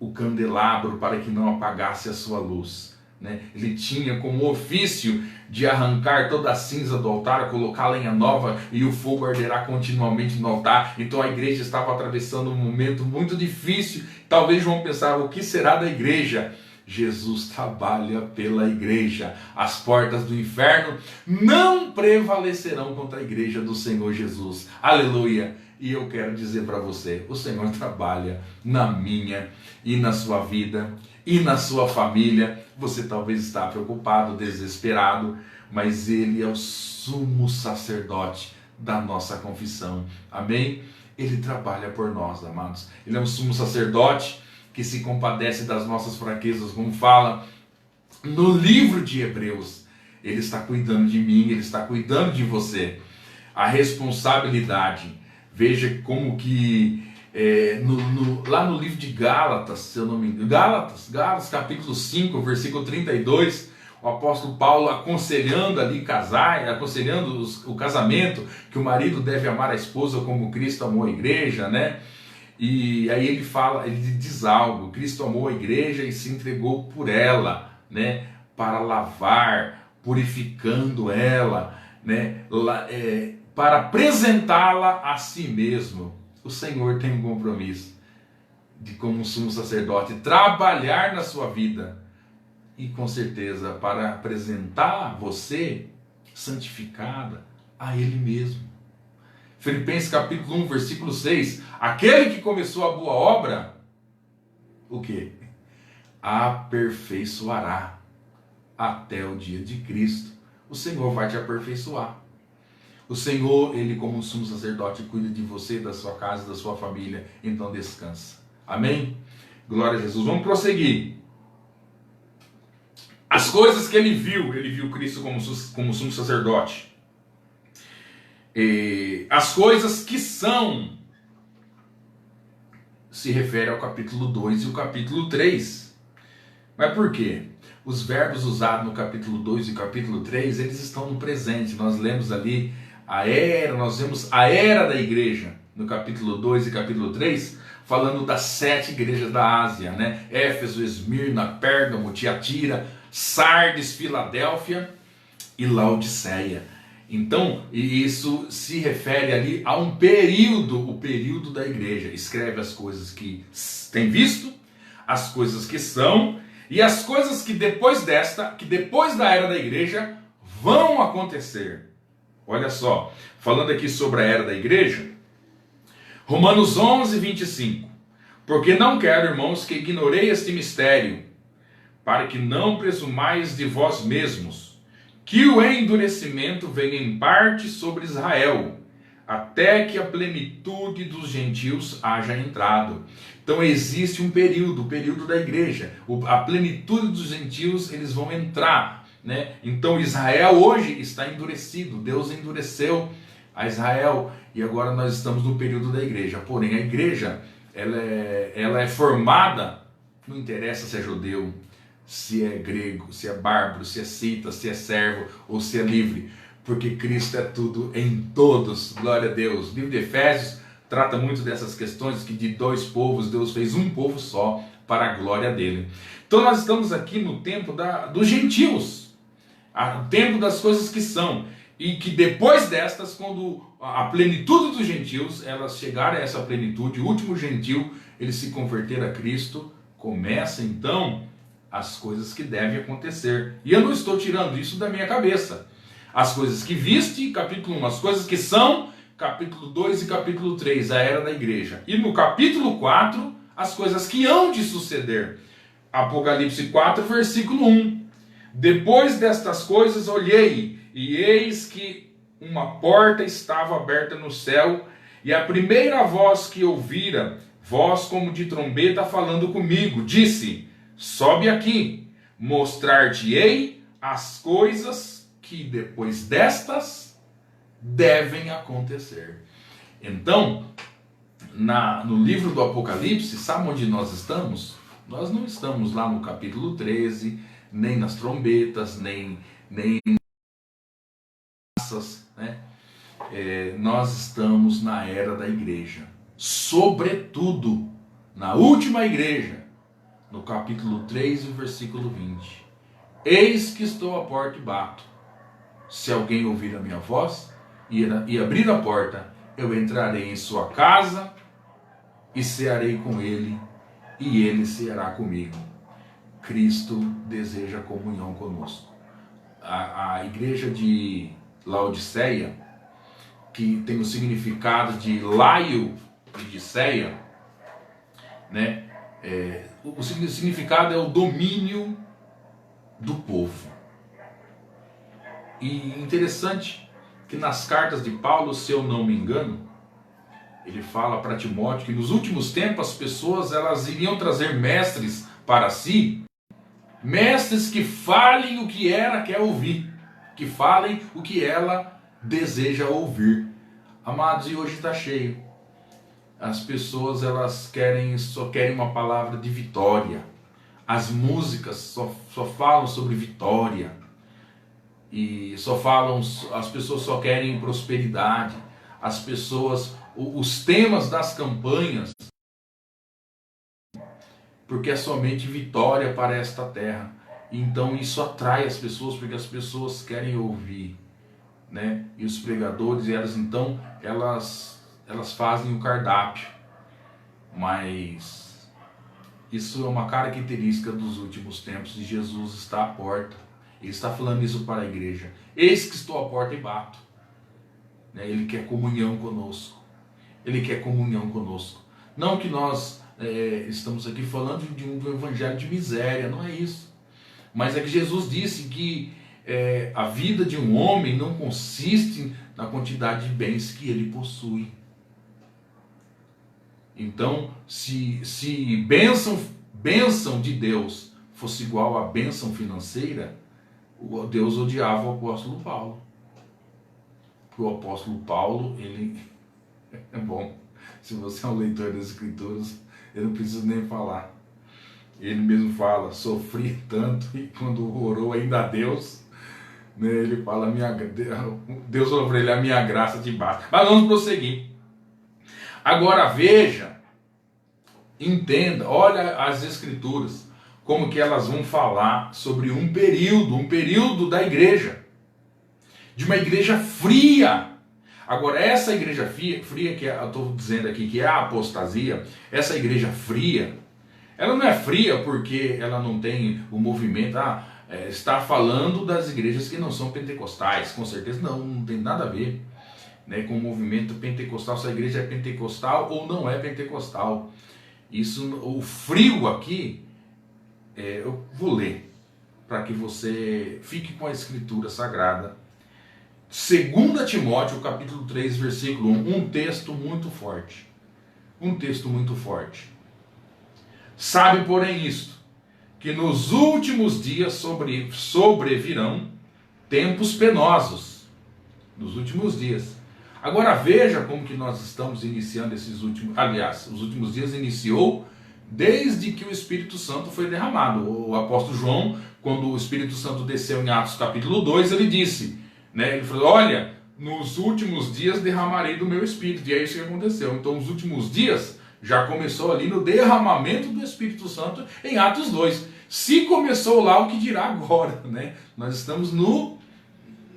[SPEAKER 2] o candelabro para que não apagasse a sua luz, né? Ele tinha como ofício de arrancar toda a cinza do altar, colocar lenha nova, e o fogo arderá continuamente no altar. Então a igreja estava atravessando um momento muito difícil. Talvez João pensava, o que será da igreja? Jesus trabalha pela igreja. As portas do inferno não prevalecerão contra a igreja do Senhor Jesus. Aleluia! E eu quero dizer para você, o Senhor trabalha na minha e na sua vida e na sua família. Você talvez está preocupado, desesperado, mas Ele é o sumo sacerdote da nossa confissão. Amém? Ele trabalha por nós, amados. Ele é um sumo sacerdote que se compadece das nossas fraquezas, como fala no livro de Hebreus. Ele está cuidando de mim, Ele está cuidando de você. A responsabilidade, veja como que lá no livro de Gálatas, se eu não me engano, Gálatas capítulo 5, versículo 32, o apóstolo Paulo aconselhando ali aconselhando o casamento, que o marido deve amar a esposa como Cristo amou a igreja, né? E aí ele diz algo: Cristo amou a igreja e se entregou por ela, né? Para lavar, purificando ela, né? Para apresentá-la a si mesmo. O Senhor tem um compromisso de, como um sumo sacerdote, trabalhar na sua vida, e com certeza para apresentar você santificada a Ele mesmo. Filipenses capítulo 1, versículo 6. Aquele que começou a boa obra, o quê? Aperfeiçoará até o dia de Cristo. O Senhor vai te aperfeiçoar. O Senhor, Ele como um sumo sacerdote, cuida de você, da sua casa, da sua família. Então descansa. Amém? Glória a Jesus. Vamos prosseguir. As coisas que ele viu Cristo como sumo sacerdote. As coisas que são se refere ao capítulo 2 e o capítulo 3. Mas por quê? Os verbos usados no capítulo 2 e capítulo 3, eles estão no presente. Nós lemos ali nós vemos a era da igreja no capítulo 2 e capítulo 3, falando das 7 igrejas da Ásia, né? Éfeso, Esmirna, Pérgamo, Tiatira, Sardes, Filadélfia e Laodiceia. Então, isso se refere ali a um período, o período da igreja. Escreve as coisas que tem visto, as coisas que são e as coisas que depois da era da igreja vão acontecer. Olha só, falando aqui sobre a era da igreja, Romanos 11, 25. Porque não quero, irmãos, que ignorei este mistério, para que não presumais de vós mesmos, que o endurecimento venha em parte sobre Israel, até que a plenitude dos gentios haja entrado. Então existe um período, o período da igreja. A plenitude dos gentios, eles vão entrar, né? Então Israel hoje está endurecido. Deus endureceu a Israel e agora nós estamos no período da igreja. Porém, a igreja, ela é formada, não interessa se é judeu, se é grego, se é bárbaro, se é cita, se é servo ou se é livre, porque Cristo é tudo em todos, glória a Deus. O livro de Efésios trata muito dessas questões, que de 2 povos Deus fez um povo só para a glória dele. Então nós estamos aqui no tempo dos gentios, o tempo das coisas que são, e que depois destas, quando a plenitude dos gentios, elas chegarem a essa plenitude, o último gentil, ele se converter a Cristo, começa então as coisas que devem acontecer. E eu não estou tirando isso da minha cabeça. As coisas que viste, capítulo 1, as coisas que são, capítulo 2 e capítulo 3, a era da igreja. E no capítulo 4, as coisas que hão de suceder. Apocalipse 4, versículo 1. Depois destas coisas olhei, e eis que uma porta estava aberta no céu, e a primeira voz que ouvira, voz como de trombeta falando comigo, disse: sobe aqui, mostrar-te-ei as coisas que depois destas devem acontecer. Então, no livro do Apocalipse, sabe onde nós estamos? Nós não estamos lá no capítulo 13, nem nas trombetas, nem né? Nós estamos na era da igreja, sobretudo na última igreja, no capítulo 3, versículo 20. Eis que estou à porta e bato. Se alguém ouvir a minha voz e abrir a porta, eu entrarei em sua casa e cearei com ele, e ele ceará comigo. Cristo deseja comunhão conosco. A igreja de Laodiceia, que tem o significado de laio e de ceia, né? O significado é o domínio do povo. E interessante que nas cartas de Paulo, se eu não me engano, ele fala para Timóteo que nos últimos tempos as pessoas elas iriam trazer mestres para si, mestres que falem o que ela quer ouvir, que falem o que ela deseja ouvir. Amados, e hoje está cheio. As pessoas só querem uma palavra de vitória. As músicas só falam sobre vitória. E as pessoas só querem prosperidade. As pessoas, os temas das campanhas, porque é somente vitória para esta terra. Então isso atrai as pessoas, porque as pessoas querem ouvir, né? E os pregadores, elas fazem o cardápio, mas isso é uma característica dos últimos tempos, e Jesus está à porta. Ele está falando isso para a igreja. Eis que estou à porta e bato. Ele quer comunhão conosco. Ele quer comunhão conosco. Não que nós estamos aqui falando de um evangelho de miséria, não é isso. Mas é que Jesus disse que a vida de um homem não consiste na quantidade de bens que ele possui. Então, se bênção de Deus fosse igual a bênção financeira, Deus odiava o apóstolo Paulo. o apóstolo Paulo, ele é bom. Se você é um leitor das Escrituras, eu não preciso nem falar. Ele mesmo fala, sofri tanto, e quando orou ainda a Deus, né, ele fala, Deus falou para ele, a minha graça te basta. Mas vamos prosseguir. Agora veja, entenda, olha as Escrituras, como que elas vão falar sobre um período da igreja, de uma igreja fria. Agora, essa igreja fria que eu estou dizendo aqui, que é a apostasia, essa igreja fria, ela não é fria porque ela não tem o movimento, está falando das igrejas que não são pentecostais, com certeza não tem nada a ver, né, com o movimento pentecostal, se a igreja é pentecostal ou não é pentecostal. Isso, o frio aqui, eu vou ler, para que você fique com a escritura sagrada. 2 Timóteo, capítulo 3, versículo 1, um texto muito forte. Um texto muito forte. Sabe, porém, isto, que nos últimos dias sobrevirão tempos penosos. Nos últimos dias. Agora veja como que nós estamos iniciando esses últimos... Aliás, os últimos dias iniciou desde que o Espírito Santo foi derramado. O apóstolo João, quando o Espírito Santo desceu em Atos capítulo 2, ele disse, né, ele falou, olha, nos últimos dias derramarei do meu Espírito. E é isso que aconteceu. Então os últimos dias já começou ali no derramamento do Espírito Santo em Atos 2. Se começou lá, o que dirá agora, né? Nós estamos no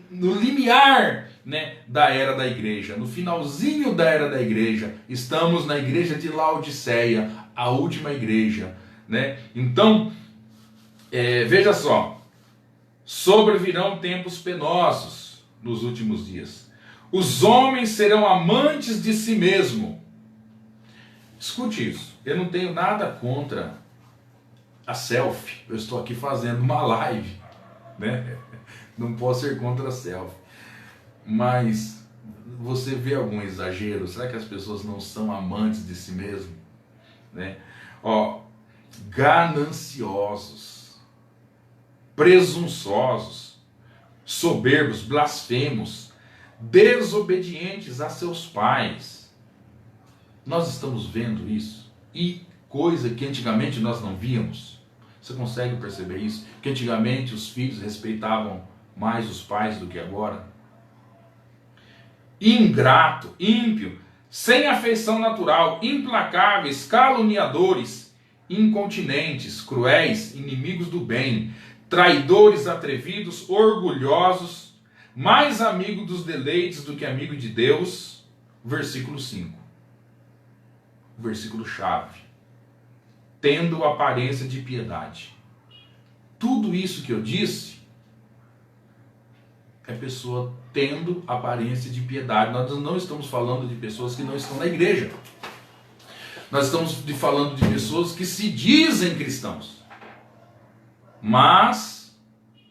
[SPEAKER 2] limiar, né, da era da igreja, no finalzinho da era da igreja. Estamos na igreja de Laodiceia, a última igreja, né? Então, veja só, sobrevirão tempos penosos nos últimos dias. Os homens serão amantes de si mesmo. Escute isso, eu não tenho nada contra a selfie. Eu estou aqui fazendo uma live, né? Não posso ser contra a selfie. Mas você vê algum exagero? Será que as pessoas não são amantes de si mesmo? Né? Gananciosos, presunçosos, soberbos, blasfemos, desobedientes a seus pais. Nós estamos vendo isso. E coisa que antigamente nós não víamos. Você consegue perceber isso? Que antigamente os filhos respeitavam mais os pais do que agora. Ingrato, ímpio, sem afeição natural, implacáveis, caluniadores, incontinentes, cruéis, inimigos do bem, traidores, atrevidos, orgulhosos, mais amigo dos deleites do que amigo de Deus. Versículo 5. Versículo chave. Tendo aparência de piedade. Tudo isso que eu disse é pessoa tendo aparência de piedade. Nós não estamos falando de pessoas que não estão na igreja. Nós estamos falando de pessoas que se dizem cristãos, mas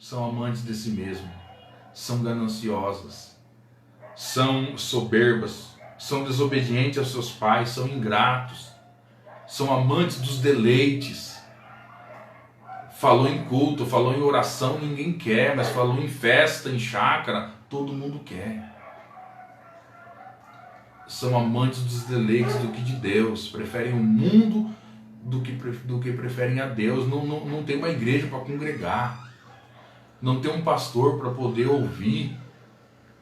[SPEAKER 2] são amantes de si mesmo, são gananciosas, são soberbas, são desobedientes aos seus pais, são ingratos, são amantes dos deleites. Falou em culto, falou em oração, ninguém quer, mas falou em festa, em chácara, todo mundo quer. São amantes dos deleites do que de Deus, preferem o mundo do que preferem a Deus. Não tem uma igreja para congregar, não tem um pastor para poder ouvir.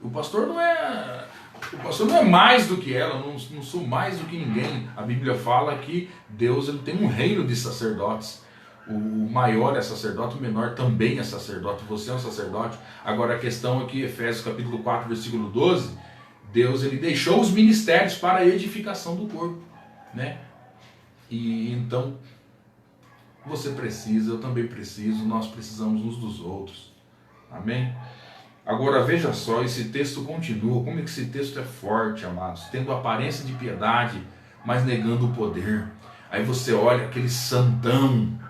[SPEAKER 2] O pastor não é mais do que ela, não sou mais do que ninguém. A Bíblia fala que Deus, ele tem um reino de sacerdotes. O maior é sacerdote, o menor também é sacerdote. Você é um sacerdote. Agora a questão aqui, Efésios capítulo 4, versículo 12, Deus, ele deixou os ministérios para a edificação do corpo, né? E então você precisa, eu também preciso, nós precisamos uns dos outros. Amém? Agora veja só, esse texto continua. Como é que esse texto é forte, amados? Tendo aparência de piedade, mas negando o poder. Aí você olha aquele santão,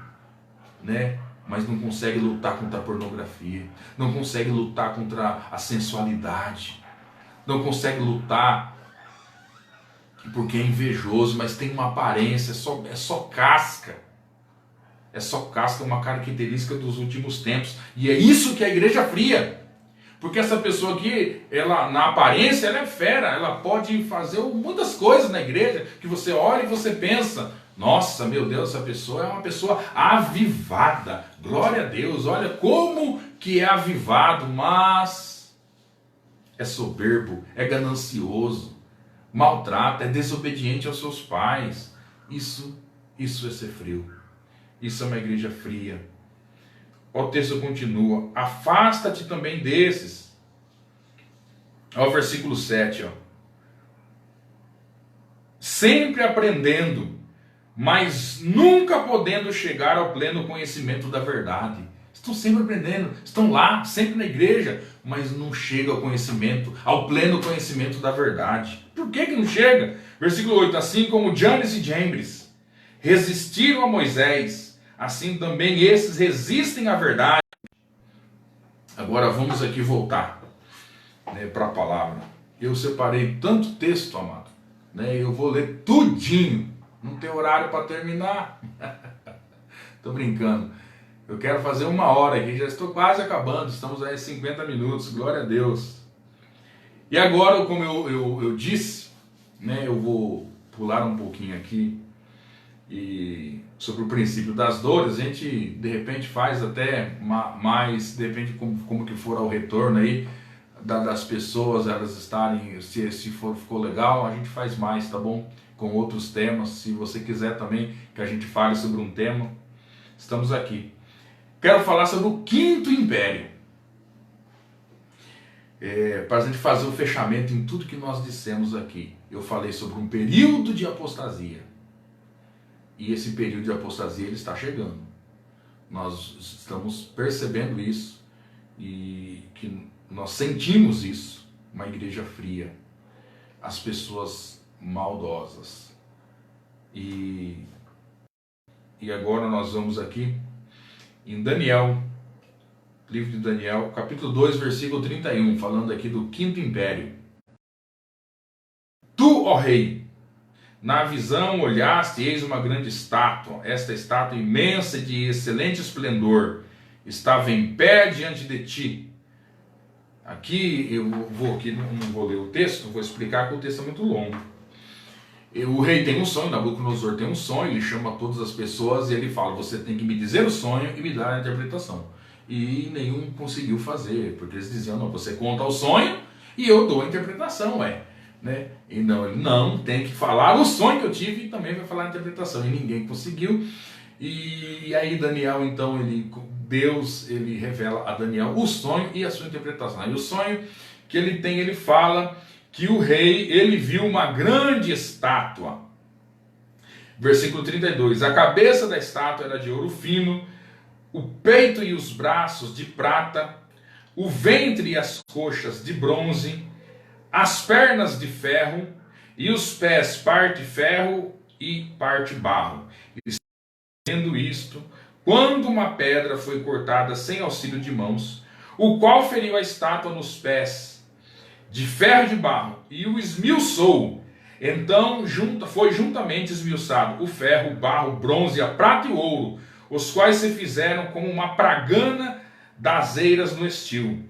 [SPEAKER 2] né? Mas não consegue lutar contra a pornografia, não consegue lutar contra a sensualidade, não consegue lutar porque é invejoso, mas tem uma aparência, é só casca. É só casca, uma característica dos últimos tempos. E é isso que é a igreja fria. Porque essa pessoa aqui, ela, na aparência, ela é fera, ela pode fazer muitas coisas na igreja, que você olha e você pensa, nossa, meu Deus, essa pessoa é uma pessoa avivada, glória a Deus, olha como que é avivado, mas é soberbo, é ganancioso, maltrata, é desobediente aos seus pais. Isso é ser frio, isso é uma igreja fria. O texto continua, afasta-te também desses. Olha o versículo 7, ó. Sempre aprendendo, mas nunca podendo chegar ao pleno conhecimento da verdade. Estão sempre aprendendo, estão lá, sempre na igreja, mas não chega ao conhecimento, ao pleno conhecimento da verdade. Por que não chega? Versículo 8, assim como Janes e Jambres resistiram a Moisés, assim também esses resistem à verdade. Agora vamos aqui voltar, né, para a palavra. Eu separei tanto texto, amado, né, eu vou ler tudinho. Não tem horário para terminar. Estou brincando. Eu quero fazer 1 hora aqui, já estou quase acabando. Estamos aí em 50 minutos, glória a Deus. E agora, como eu disse, né, eu vou pular um pouquinho aqui e sobre o princípio das dores. A gente de repente faz até mais, de repente como que for ao retorno aí das pessoas, elas estarem, se ficou legal, a gente faz mais, tá bom? Com outros temas, se você quiser também que a gente fale sobre um tema, estamos aqui. Quero falar sobre o Quinto Império, para a gente fazer o fechamento em tudo que nós dissemos aqui. Eu falei sobre um período de apostasia, e esse período de apostasia ele está chegando. Nós estamos percebendo isso, e que nós sentimos isso, uma igreja fria, as pessoas maldosas. E agora nós vamos aqui em Daniel, livro de Daniel, capítulo 2, versículo 31, falando aqui do Quinto Império. Tu, ó rei, na visão olhaste, eis uma grande estátua. Esta estátua imensa e de excelente esplendor estava em pé diante de ti. Aqui eu vou aqui, não vou ler o texto, vou explicar que o texto é muito longo. O rei tem um sonho, Nabucodonosor tem um sonho, ele chama todas as pessoas e ele fala, você tem que me dizer o sonho e me dar a interpretação. E nenhum conseguiu fazer, porque eles diziam, não, você conta o sonho e eu dou a interpretação, né? E não, ele não, tem que falar o sonho que eu tive e também vai falar a interpretação. E ninguém conseguiu. E aí Daniel, então, Deus revela a Daniel o sonho e a sua interpretação. E o sonho que ele tem, ele fala que o rei, ele viu uma grande estátua. Versículo 32, a cabeça da estátua era de ouro fino, o peito e os braços de prata, o ventre e as coxas de bronze, as pernas de ferro e os pés parte ferro e parte barro. E sendo isto, quando uma pedra foi cortada sem auxílio de mãos, o qual feriu a estátua nos pés, de ferro e de barro, e o esmiuçou. Então foi juntamente esmiuçado o ferro, o barro, o bronze, a prata e o ouro, os quais se fizeram como uma pragana das eiras no estio.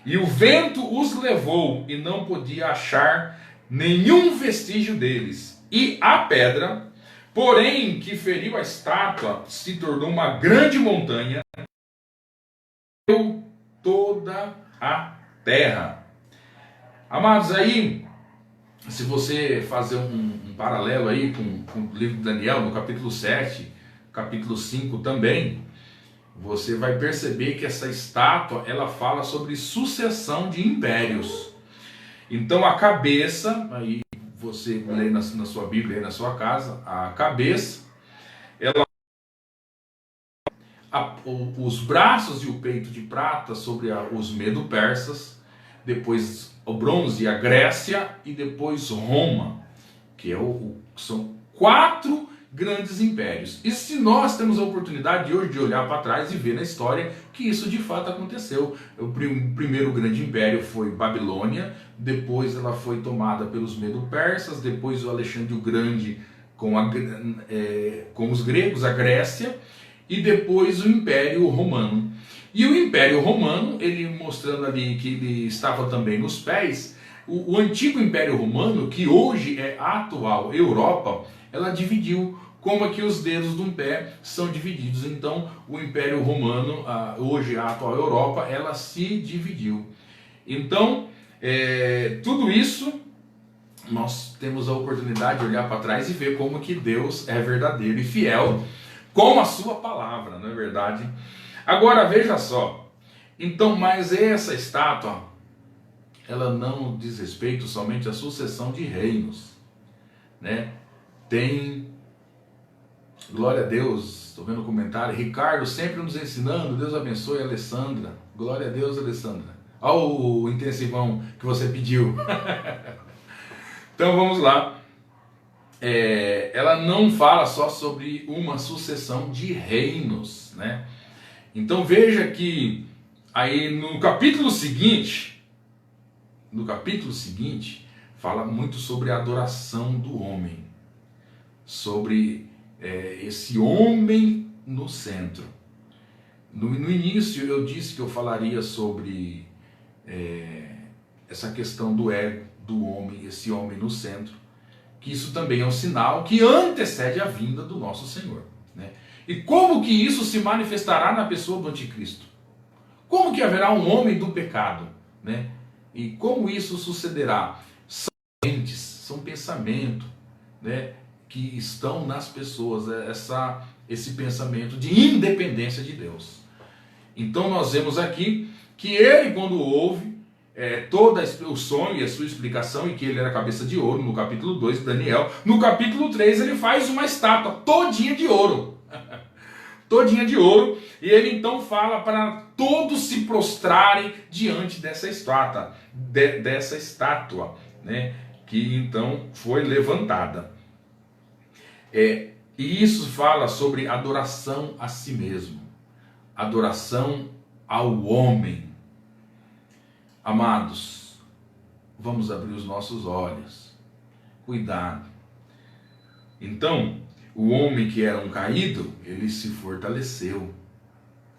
[SPEAKER 2] E o vento os levou, e não podia achar nenhum vestígio deles. E a pedra, porém, que feriu a estátua, se tornou uma grande montanha, e toda a terra. Amados, aí, se você fazer um paralelo aí com o livro de Daniel, no capítulo 7, capítulo 5 também, você vai perceber que essa estátua, ela fala sobre sucessão de impérios. Então a cabeça, aí você lê na sua Bíblia, aí na sua casa, a cabeça, ela os braços e o peito de prata sobre os medo-persas, depois o bronze, a Grécia, e depois Roma, que são 4 grandes impérios. E se nós temos a oportunidade de hoje de olhar para trás e ver na história que isso de fato aconteceu. O primeiro grande império foi Babilônia, depois ela foi tomada pelos medo-persas, depois o Alexandre o Grande com os gregos, a Grécia, e depois o Império Romano. E o Império Romano, ele mostrando ali que ele estava também nos pés, o antigo Império Romano, que hoje é a atual Europa, ela dividiu, como aqui os dedos de um pé são divididos. Então, o Império Romano, hoje a atual Europa, ela se dividiu. Então, tudo isso, nós temos a oportunidade de olhar para trás e ver como que Deus é verdadeiro e fiel com a sua palavra, não é verdade? Agora, veja só. Então, mas essa estátua, ela não diz respeito somente à sucessão de reinos, né? Tem, glória a Deus, estou vendo o comentário, Ricardo sempre nos ensinando, Deus abençoe a Alessandra, glória a Deus, Alessandra. Olha o intensivão que você pediu. Então vamos lá. Ela não fala só sobre uma sucessão de reinos, né? Então veja que aí no capítulo seguinte, fala muito sobre a adoração do homem, sobre esse homem no centro. No início eu disse que eu falaria sobre essa questão do ego, do homem, esse homem no centro, que isso também é um sinal que antecede a vinda do nosso Senhor, né? E como que isso se manifestará na pessoa do anticristo? Como que haverá um homem do pecado, né? E como isso sucederá? São mentes, são pensamentos, né, que estão nas pessoas, esse pensamento de independência de Deus. Então nós vemos aqui que ele, quando ouve todo o sonho e a sua explicação, e que ele era cabeça de ouro, no capítulo 2 de Daniel, no capítulo 3 ele faz uma estátua todinha de ouro. Todinha de ouro, e ele então fala para todos se prostrarem diante dessa estátua, né, que então foi levantada. E isso fala sobre adoração a si mesmo, adoração ao homem. Amados, vamos abrir os nossos olhos, cuidado. Então, o homem que era um caído, ele se fortaleceu,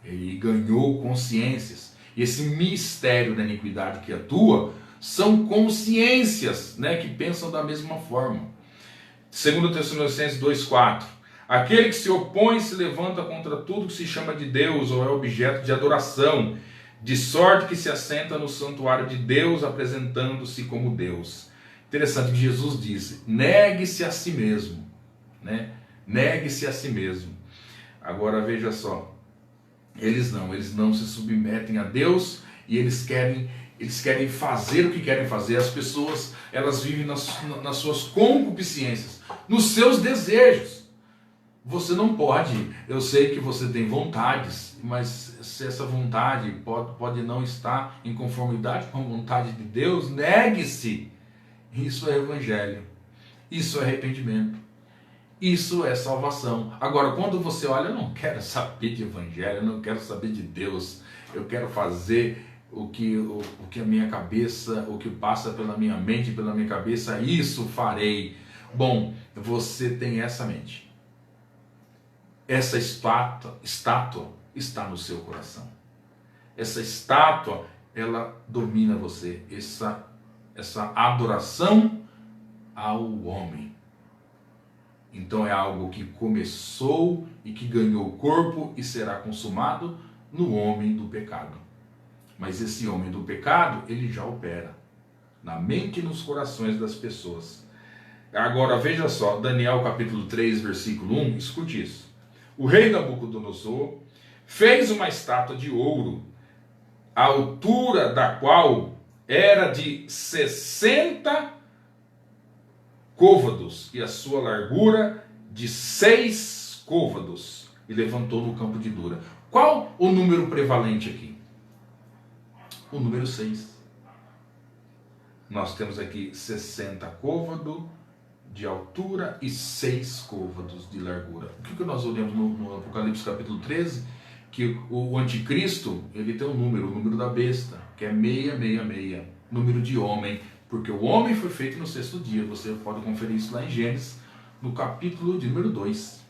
[SPEAKER 2] ele ganhou consciências. E esse mistério da iniquidade que atua são consciências, né, que pensam da mesma forma. 2 Tessalonicenses 2,4: aquele que se opõe se levanta contra tudo que se chama de Deus ou é objeto de adoração, de sorte que se assenta no santuário de Deus, apresentando-se como Deus. Interessante que Jesus diz: negue-se a si mesmo, né? Negue-se a si mesmo. Agora veja só, eles não se submetem a Deus, e eles querem fazer o que querem fazer. As pessoas, elas vivem nas suas concupiscências, nos seus desejos. Você não pode, eu sei que você tem vontades, mas se essa vontade pode não estar em conformidade com a vontade de Deus, negue-se. Isso é evangelho, isso é arrependimento, isso é salvação. Agora, quando você olha, eu não quero saber de evangelho, eu não quero saber de Deus, eu quero fazer o que a minha cabeça, o que passa pela minha mente, pela minha cabeça, isso farei. Bom, você tem essa essa estátua está no seu coração. Essa estátua, ela domina você. Essa adoração ao homem. Então é algo que começou e que ganhou corpo e será consumado no homem do pecado. Mas esse homem do pecado, ele já opera na mente e nos corações das pessoas. Agora veja só, Daniel capítulo 3, versículo 1, escute isso. O rei Nabucodonosor fez uma estátua de ouro, a altura da qual era de 60 côvados e a sua largura de 6 côvados, e levantou no campo de Dura. Qual o número prevalente aqui? O número 6. Nós temos aqui 60 côvados de altura e 6 côvados de largura. O que nós olhamos no Apocalipse capítulo 13? Que o anticristo, ele tem o número da besta, que é 666, número de homem, porque o homem foi feito no 6º dia. Você pode conferir isso lá em Gênesis, no capítulo de número 2.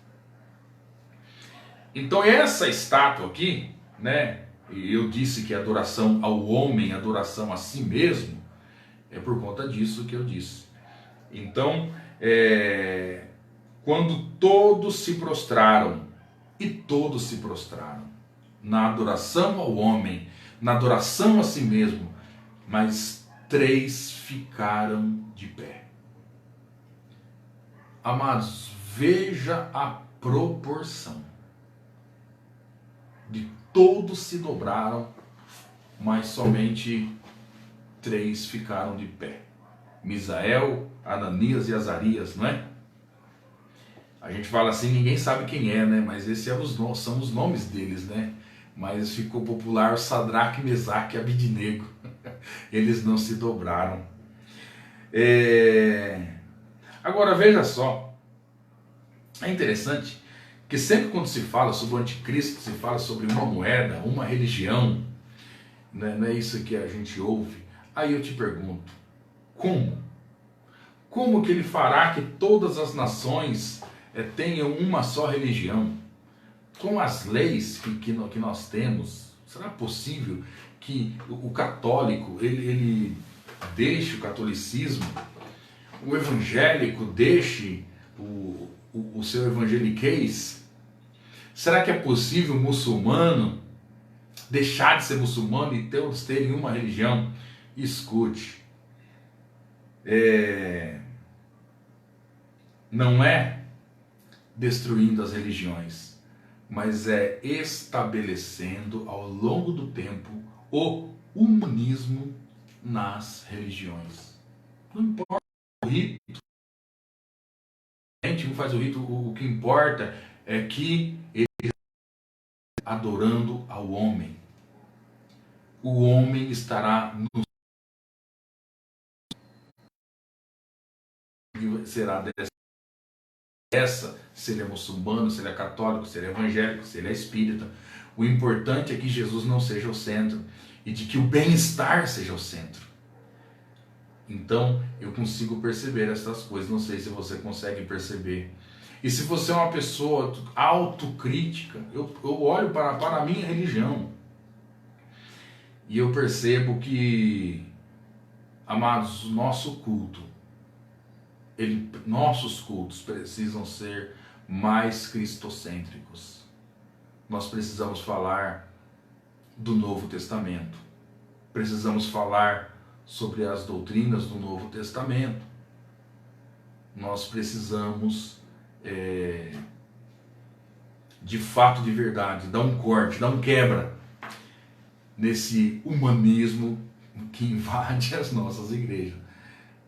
[SPEAKER 2] Então essa estátua aqui, né, e eu disse que adoração ao homem, adoração a si mesmo, é por conta disso que eu disse. Então, quando todos se prostraram, e todos se prostraram, na adoração ao homem, na adoração a si mesmo, mas 3 ficaram de pé. Amados, veja a proporção. De todos se dobraram, mas somente 3 ficaram de pé. Misael, Ananias e Azarias, não é? A gente fala assim, ninguém sabe quem é, né? Mas esses são os nomes deles, né? Mas ficou popular o Sadraque, Mesaque e Abidnego. Eles não se dobraram. Agora veja só, é interessante que sempre quando se fala sobre o anticristo, se fala sobre uma moeda, uma religião, né? Não é isso que a gente ouve. Aí eu te pergunto, como? Como que ele fará que todas as nações tenham uma só religião? Com as leis que nós temos, será possível que o católico ele deixe o catolicismo, o evangélico deixe o seu evangeliquez? Será que é possível o muçulmano deixar de ser muçulmano e todos terem uma religião? Escute, não é destruindo as religiões, mas é estabelecendo ao longo do tempo o humanismo nas religiões. Não importa o rito, a gente não faz o rito, o que importa é que ele está adorando ao homem. O homem estará no será dessa, se ele é muçulmano, se ele é católico, se ele é evangélico, se ele é espírita. O importante é que Jesus não seja o centro e de que o bem-estar seja o centro. Então eu consigo perceber essas coisas, não sei se você consegue perceber. E se você é uma pessoa autocrítica, eu olho para a minha religião e eu percebo que, amados, nossos cultos precisam ser mais cristocêntricos. Nós precisamos falar do Novo Testamento. Precisamos falar sobre as doutrinas do Novo Testamento. Nós precisamos, de fato, de verdade, dar um corte, dar um quebra nesse humanismo que invade as nossas igrejas.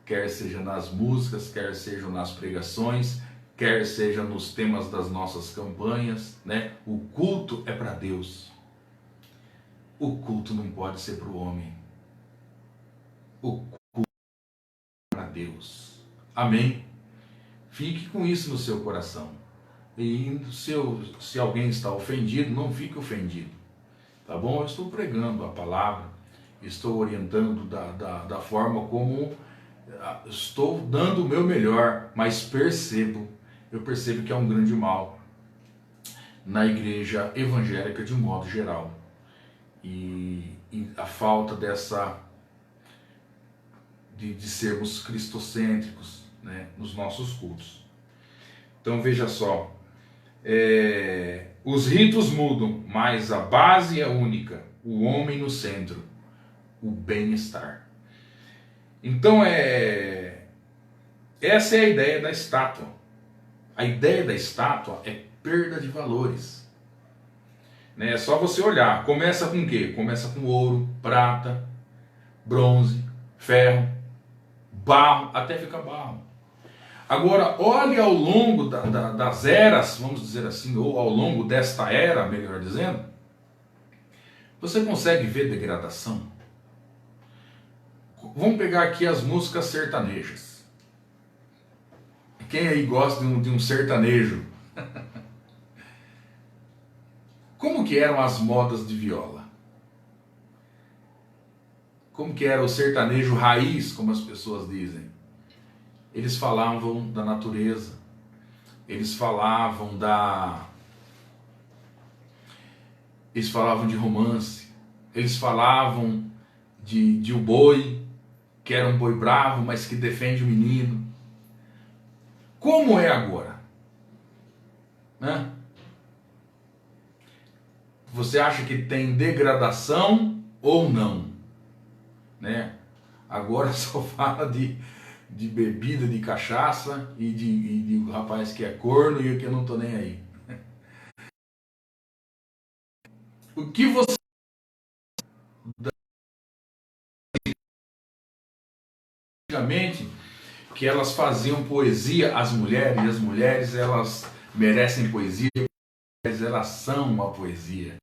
[SPEAKER 2] Quer seja nas músicas, quer seja nas pregações, quer seja nos temas das nossas campanhas, né? O culto é para Deus. O culto não pode ser para o homem. O culto é para Deus. Amém? Fique com isso no seu coração. E se alguém está ofendido, não fique ofendido. Tá bom? Eu estou pregando a palavra, estou orientando da forma como estou dando o meu melhor, mas eu percebo que há um grande mal na igreja evangélica de um modo geral. E a falta de sermos cristocêntricos, né, nos nossos cultos. Então veja só, os ritos mudam, mas a base é única, o homem no centro, o bem-estar. Então essa é a ideia da estátua. A ideia da estátua é perda de valores. É só você olhar. Começa com o quê? Começa com ouro, prata, bronze, ferro, barro, até ficar barro. Agora, olhe ao longo das eras, vamos dizer assim, ou ao longo desta era, melhor dizendo, você consegue ver degradação? Vamos pegar aqui as músicas sertanejas. Quem aí gosta de um sertanejo? Como que eram as modas de viola? Como que era o sertanejo raiz, como as pessoas dizem? Eles falavam da natureza. Eles falavam de romance. eles falavam de o boi, que era um boi bravo, mas que defende o menino. Como é agora? Né? Você acha que tem degradação ou não? Né? Agora só fala de bebida, de cachaça e de rapaz que é corno e que eu não tô nem aí. O que você antigamente que elas faziam poesia, as mulheres elas merecem poesia, elas são uma poesia.